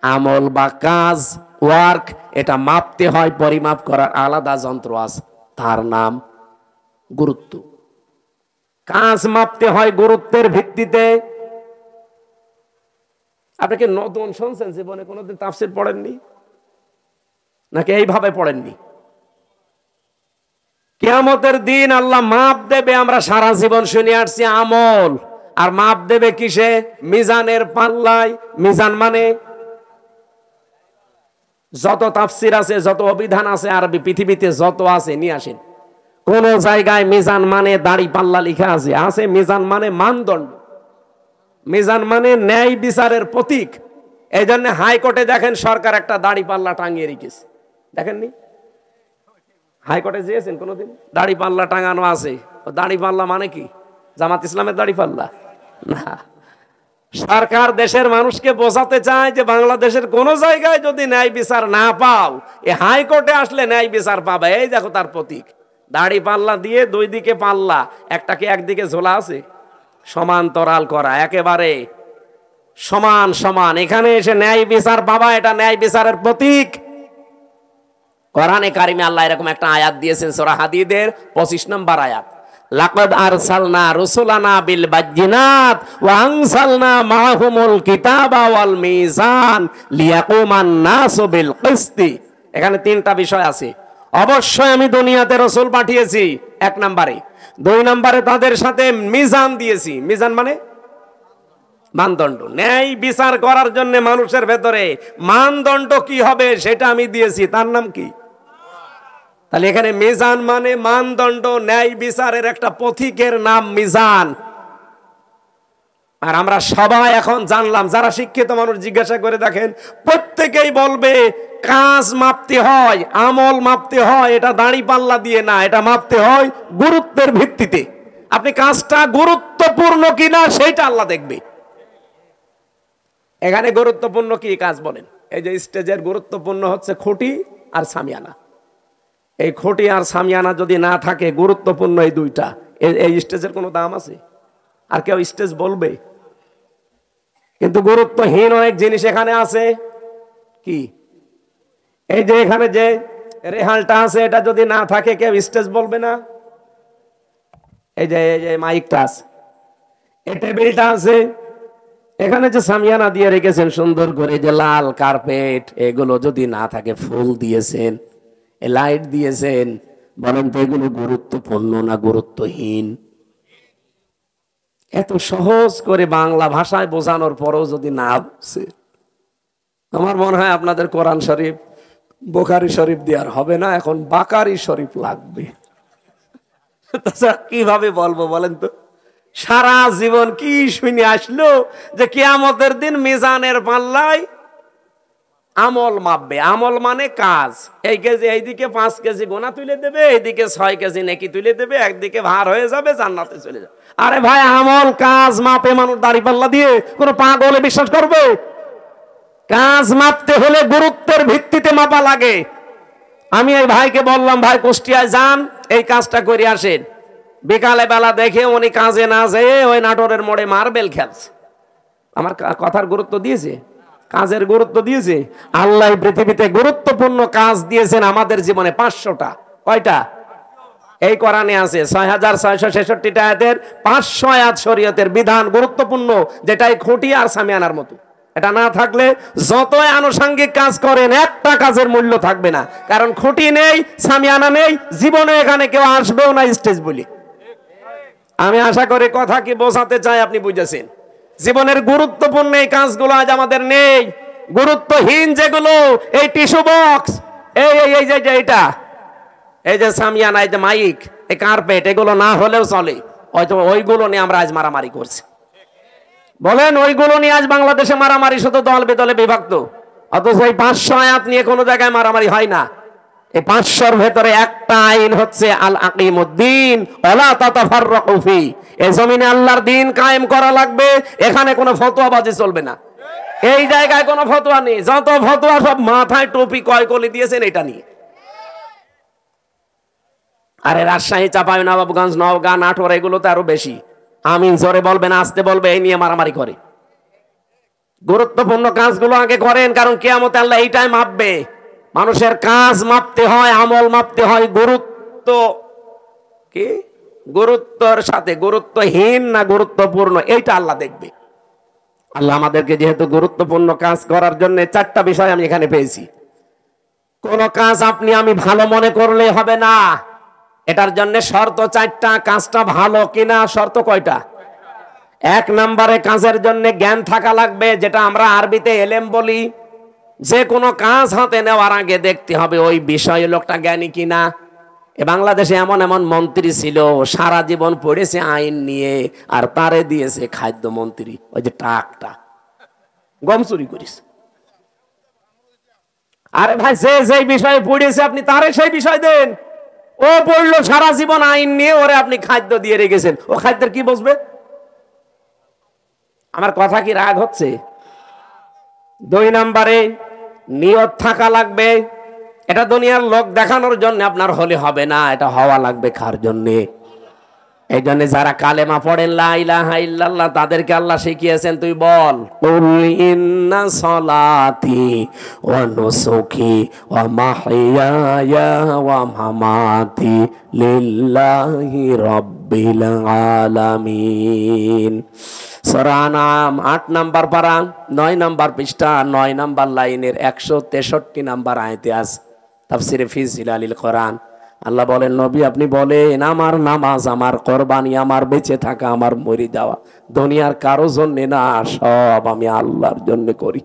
আমল বা কাজ, ওয়ার্ক, এটা মাপতে হয়, পরিমাপ করার আলাদা যন্ত্র আছে, তার নাম গুরুত্ব। কাজ মাপতে হয় গুরুত্বের ভিত্তিতে। আপনি কি নতুন শুনছেন? জীবনে কোনোদিন তাফসীর পড়েননি নাকি এইভাবে পড়েননি? কিয়ামতের দিন আল্লাহ মাপ দেবে, আমরা সারা জীবন শুনে আসছি আমল। আর মাপ দেবে কিসে? মিজানের পাল্লায়। মিজান মানে যত তাফসীর আছে, যত অভিধান আছে আরবি পৃথিবীতে যত আছে নিয়ে আসেন। কোন জায়গায় মিজান মানে দাড়ি পাল্লা লেখা আছে? আছে। মিজান মানে মানদণ্ড, মিজান মানে ন্যায় বিচারের প্রতীক। এই জন্য হাইকোর্টে দেখেন সরকার একটা দাড়ি পাল্লা টাঙিয়ে রেখেছে, দেখেননি? হাইকোর্টে গিয়েছেন কোনোদিন? দাড়ি পাল্লা টাঙানো আছে। দাড়ি পাল্লা মানে কি? জামাত ইসলামের দাড়ি পাল্লা না। সরকার দেশের মানুষকে বোঝাতে চায় যে বাংলাদেশের কোন জায়গায় যদি ন্যায় বিচার না পাও, এই হাইকোর্টে আসলে ন্যায় বিচার পাবে। এই দেখো তার প্রতীক, দাড়ি পাল্লা দিয়ে দুই দিকে পাল্লা, একটাকে একদিকে ঝোলা আছে, সমান্তরাল করা, একেবারে সমান সমান। এখানে এসে ন্যায় বিচার পাবা, এটা ন্যায় বিচারের প্রতীক। কোরআনে কারিমে আল্লাহ এরকম একটা আয়াত দিয়েছেন, সূরা হাদীদের 25 নম্বর আয়াত। লাকাদ আরসালনা রুসুলানা বিল বাজ্জিনাত ওয়া আনসালনা মাআহুমুল কিতাবা ওয়াল মিজান লিয়াকুমান নাসু বিল কিসতি। এখানে 3টা বিষয় আছে। অবশ্যই আমি দুনিয়াতে রাসূল পাঠিয়েছি, 1 নম্বরে। 2 নম্বরে তাদের সাথে মিজান দিয়েছি। মিজান মানে মানদণ্ড, ন্যায় বিচার করার জন্য মানুষের ভেতরে মানদণ্ড কি হবে সেটা আমি দিয়েছি, তার নাম কি? তাহলে এখানে মিজান মানে মানদণ্ড, ন্যায় বিচারের একটা পথিকের নাম মিজান। আর আমরা সবাই এখন জানলাম, যারা শিক্ষিত মানুষ জিজ্ঞাসা করে দেখেন, প্রত্যেকেই বলবে কাজ মাপতে হয়, আমল মাপতে হয়, এটা দাড়ি পাল্লা দিয়ে না, এটা মাপতে হয় গুরুত্বের ভিত্তিতে। আপনি কাজটা গুরুত্বপূর্ণ কিনা সেইটা আল্লাহ দেখবে। এখানে গুরুত্বপূর্ণ কি কাজ বলেন? এই যে স্টেজের গুরুত্বপূর্ণ হচ্ছে খুঁটি আর সামিয়ানা। এই খুঁটি আর সামিয়ানা যদি না থাকে, গুরুত্বপূর্ণ এই দুইটা, এই স্টেজের কোনো দাম আছে? আর কেউ স্টেজ বলবে? কিন্তু গুরুত্বহীন অনেক জিনিস এখানে আছে। কি? এই যে এখানে যে রেহালটা আছে, এটা যদি না থাকে কেউ স্টেজ বলবে না। এই যে মাইকটা আছে, এই টেবিলটা আছে, এখানে যে সামিয়ানা দিয়ে রেখেছেন সুন্দর করে, যে লাল কার্পেট, এগুলো যদি না থাকে, ফুল দিয়েছেন, লাইট দিয়েছেন, বলেন তো এগুলো গুরুত্বপূর্ণ না গুরুত্বহীন? এত সহজ করে বাংলা ভাষায় বোঝানোর পরেও যদি না বুঝে, আমার মনে হয় আপনাদের কোরআন শরীফ, বুখারী শরীফ দিয়ে আর হবে না, এখন বাকারি শরীফ লাগবে। কিভাবে বলবো বলেন তো? সারা জীবন কি শুনে আসলো যে কিয়ামতের দিন মিজানের পাল্লায় আমল মাপবে। আমল মানে কাজ। এই কেজি, এইদিকে 5 কেজি গোনা তুলে দেবে, এইদিকে 6 কেজি নেকি তুলে দেবে, একদিকে ভার হয়ে যাবে, জান্নাতে চলে যাবে। আরে ভাই, আমল কাজ মাপে মানুষ দাড়ি পাল্লা দিয়ে? কোন পাগলে বিশ্বাস করবে? কাজ মাপতে হলে গুরুত্বের ভিত্তিতে মাপা লাগে। আমি এই ভাইকে বললাম, ভাই কুষ্টিয়ায় যান, এই কাজটা করে আসেন। বিকালে বেলা দেখে উনি কাজে না যেয়ে ওই নাটোরের মোড়ে মার্বেল খেলছে। আমার কথার গুরুত্ব দিয়েছে, কাজের গুরুত্ব দিয়েছে। আল্লাহ পৃথিবীতে গুরুত্বপূর্ণ কাজ দিয়েছেন আমাদের জীবনে 500টা। কয়টা? এই কোরআনে আছে 6666টা আয়াতের 500 আয়াত শরীয়তের বিধান গুরুত্বপূর্ণ, যেটাই খুঁটি আর সামিয়ানার মতো। এটা না থাকলে যতই আনুষঙ্গিক কাজ করেন একটা কাজের মূল্য থাকবে না, কারণ খুঁটি নেই, সামিয়ানা নেই, জীবনে এখানে কেউ আসবেও না স্টেজ বলি। আমি আশা করি কথা কি বোঝাতে চাই আপনি বুঝেছেন। জীবনের গুরুত্বপূর্ণ এই কাজগুলো আজ আমাদের নেই। গুরুত্বহীন যেগুলো, এই টিস্যু বক্স, এই যে এটা, এই যে সামিয়ানা, এই যে মাইক, এই কার্পেট, এগুলো না হলেও চলে, হয়তো ওইগুলো নিয়ে আমরা আজ মারামারি করছি। বলেন ওইগুলো নিয়ে আজ বাংলাদেশে মারামারি, শুধু দল বেদলে বিভক্ত। অথচ এই 500 আয়াত নিয়ে কোনো জায়গায় মারামারি হয় না। এই 500র ভেতরে একটা আইন হচ্ছে আল আকিমুদ্দিন ওয়ালা তাতাফাররাকু ফি। এই জমিনে আল্লাহর দ্বীন কায়েম করা লাগবে, এখানে কোনো ফতোয়াবাজি চলবে না। এই জায়গায় কোনো ফতোয়া নেই, যত ফতোয়া সব মাথায় টুপি কয়কলি দিয়েছেন এটা নিয়ে। আরে রাজশাহী, চাঁপাইনবাবগঞ্জ, নওগাঁ, নাটোর, এগুলোতে আরো বেশি। আমিন জোরে বলবেন, আসতে বলবে, এই নিয়ে মারামারি করে। গুরুত্বপূর্ণ কাজগুলো আগে করেন, কারণ কিয়ামতে আল্লাহ এইটাই মাপবে। মানুষের কাজ মাপতে হয়, আমল মাপতে হয় গুরুত্ব কি, গুরুত্বর সাথে। গুরুত্বহীন না গুরুত্বপূর্ণ, এইটা আল্লাহ দেখবে। আল্লাহ আমাদেরকে যেহেতু গুরুত্বপূর্ণ কাজ করার জন্য 4টা বিষয় আমি এখানে পেয়েছি। কোন কাজ আপনি আমি ভালো মনে করলে হবে না, এটার জন্য শর্ত 4টা। কাজটা ভালো কিনা শর্ত কয়টা? 1 নম্বরে কাজের জন্য জ্ঞান থাকা লাগবে, যেটা আমরা আরবিতে এলেম বলি। যে কোনো কাজ হাতে নেওয়ার আগে দেখতে হবে ওই বিষয়ে লোকটা জ্ঞানী কিনা। বাংলাদেশে এমন এমন মন্ত্রী ছিল, সারা জীবন পড়েছে আইন নিয়ে, আর তারে দিয়েছে খাদ্য মন্ত্রী, ওই যে টাকটা, গম চুরি করিস। আরে ভাই, যে বিষয়ে পড়েছে আপনি তারে সেই বিষয় দেন। ও পড়লো সারা জীবন আইন নিয়ে, ওরে আপনি খাদ্য দিয়ে রেখেছেন, ও খাদ্যের কি বুঝবে? আমার কথা কি রাগ হচ্ছে? 2 নম্বরে নিয়ত থাকা লাগবে। এটা দুনিয়ার লোক দেখানোর জন্য আপনার হলে হবে না, এটা হওয়া লাগবে কার জন্যে? এই জন্য যারা কালেমা পড়েন লা ইলাহা ইল্লাল্লাহ, তাদেরকে আল্লাহ শিখিয়েছেন, তুই বল কুল ইন্না সলাতি ওয়া নুসুকি ওয়া মাহইয়ায়া ওয়া মামাতি লিল্লাহি রাব্বিল আলামিন। সূরা আনআম 8 নম্বর পারা 9 নম্বর পৃষ্ঠা 9 নম্বর লাইনের 163 নম্বর আয়াতে আছে তাফসিরে ফি জিলালিল কোরআন। আল্লাহ বলেন, নবী আপনি বলেন, আমার নামাজ, আমার কোরবানি, আমার বেঁচে থাকা, আমার মরে যাওয়া দুনিয়ার কারো জন্য না, সব আমি আল্লাহর জন্য করি।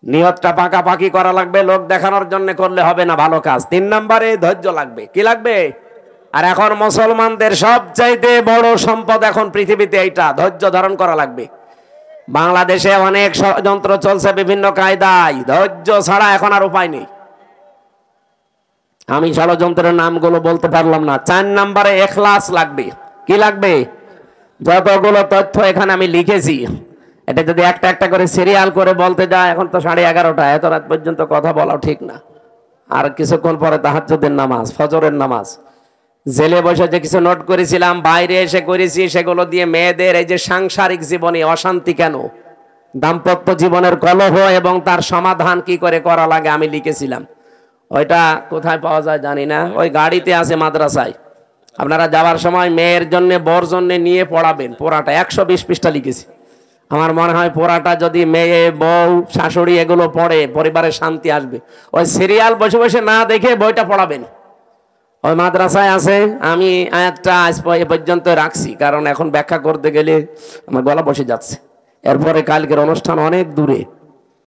নিয়তটা পাকাপাকি করা লাগবে, লোক দেখানোর জন্য করলে হবে না ভালো কাজ। 3 নম্বরে ধৈর্য লাগবে। কি লাগবে? আর এখন মুসলমানদের সবচাইতে বড় সম্পদ এখন পৃথিবীতে এইটা, ধৈর্য ধারণ করা লাগবে। বাংলাদেশে অনেক ষড়যন্ত্র চলছে বিভিন্ন কায়দায়, ধৈর্য ছাড়া এখন আর উপায় নেই। আমি ষড়যন্ত্রের নামগুলো বলতে পারলাম না। 4 নম্বরে ইখলাস লাগবে। কি লাগবে? যতগুলো তথ্য এখানে আমি লিখেছি, এটা যদি একটা একটা করে সিরিয়াল করে বলতে যায়, এখন তো 11:30, এত রাত পর্যন্ত কথা বলাও ঠিক না। আর কিছুক্ষণ পরে তাহাজ্জুদের নামাজ, ফজরের নামাজ। জেলে বসে যে কিছু নোট করেছিলাম, বাইরে এসে করেছি, সেগুলো দিয়ে মেয়েদের এই যে সাংসারিক জীবনে অশান্তি কেন, দাম্পত্য জীবনের কলহ এবং তার সমাধান কি করে করা লাগে আমি লিখেছিলাম। ওইটা কোথায় পাওয়া যায় জানি না, ওই গাড়িতে আছে মাদ্রাসায়। আপনারা যাওয়ার সময় মেয়ের জন্য, বর জন্য নিয়ে পড়াবেন। পোড়াটা 120 পৃষ্ঠা লিখেছি। আমার মনে হয় পোড়াটা যদি মেয়ে, বউ, শাশুড়ি এগুলো পড়ে, পরিবারের শান্তি আসবে। ওই সিরিয়াল বসে বসে না দেখে বইটা পড়াবেন। ওই মাদ্রাসায় আছে। আমি আয়াতটা আজ এ পর্যন্ত রাখছি, কারণ এখন ব্যাখ্যা করতে গেলে আমার গলা বসে যাচ্ছে। এরপরে কালকের অনুষ্ঠান অনেক দূরে।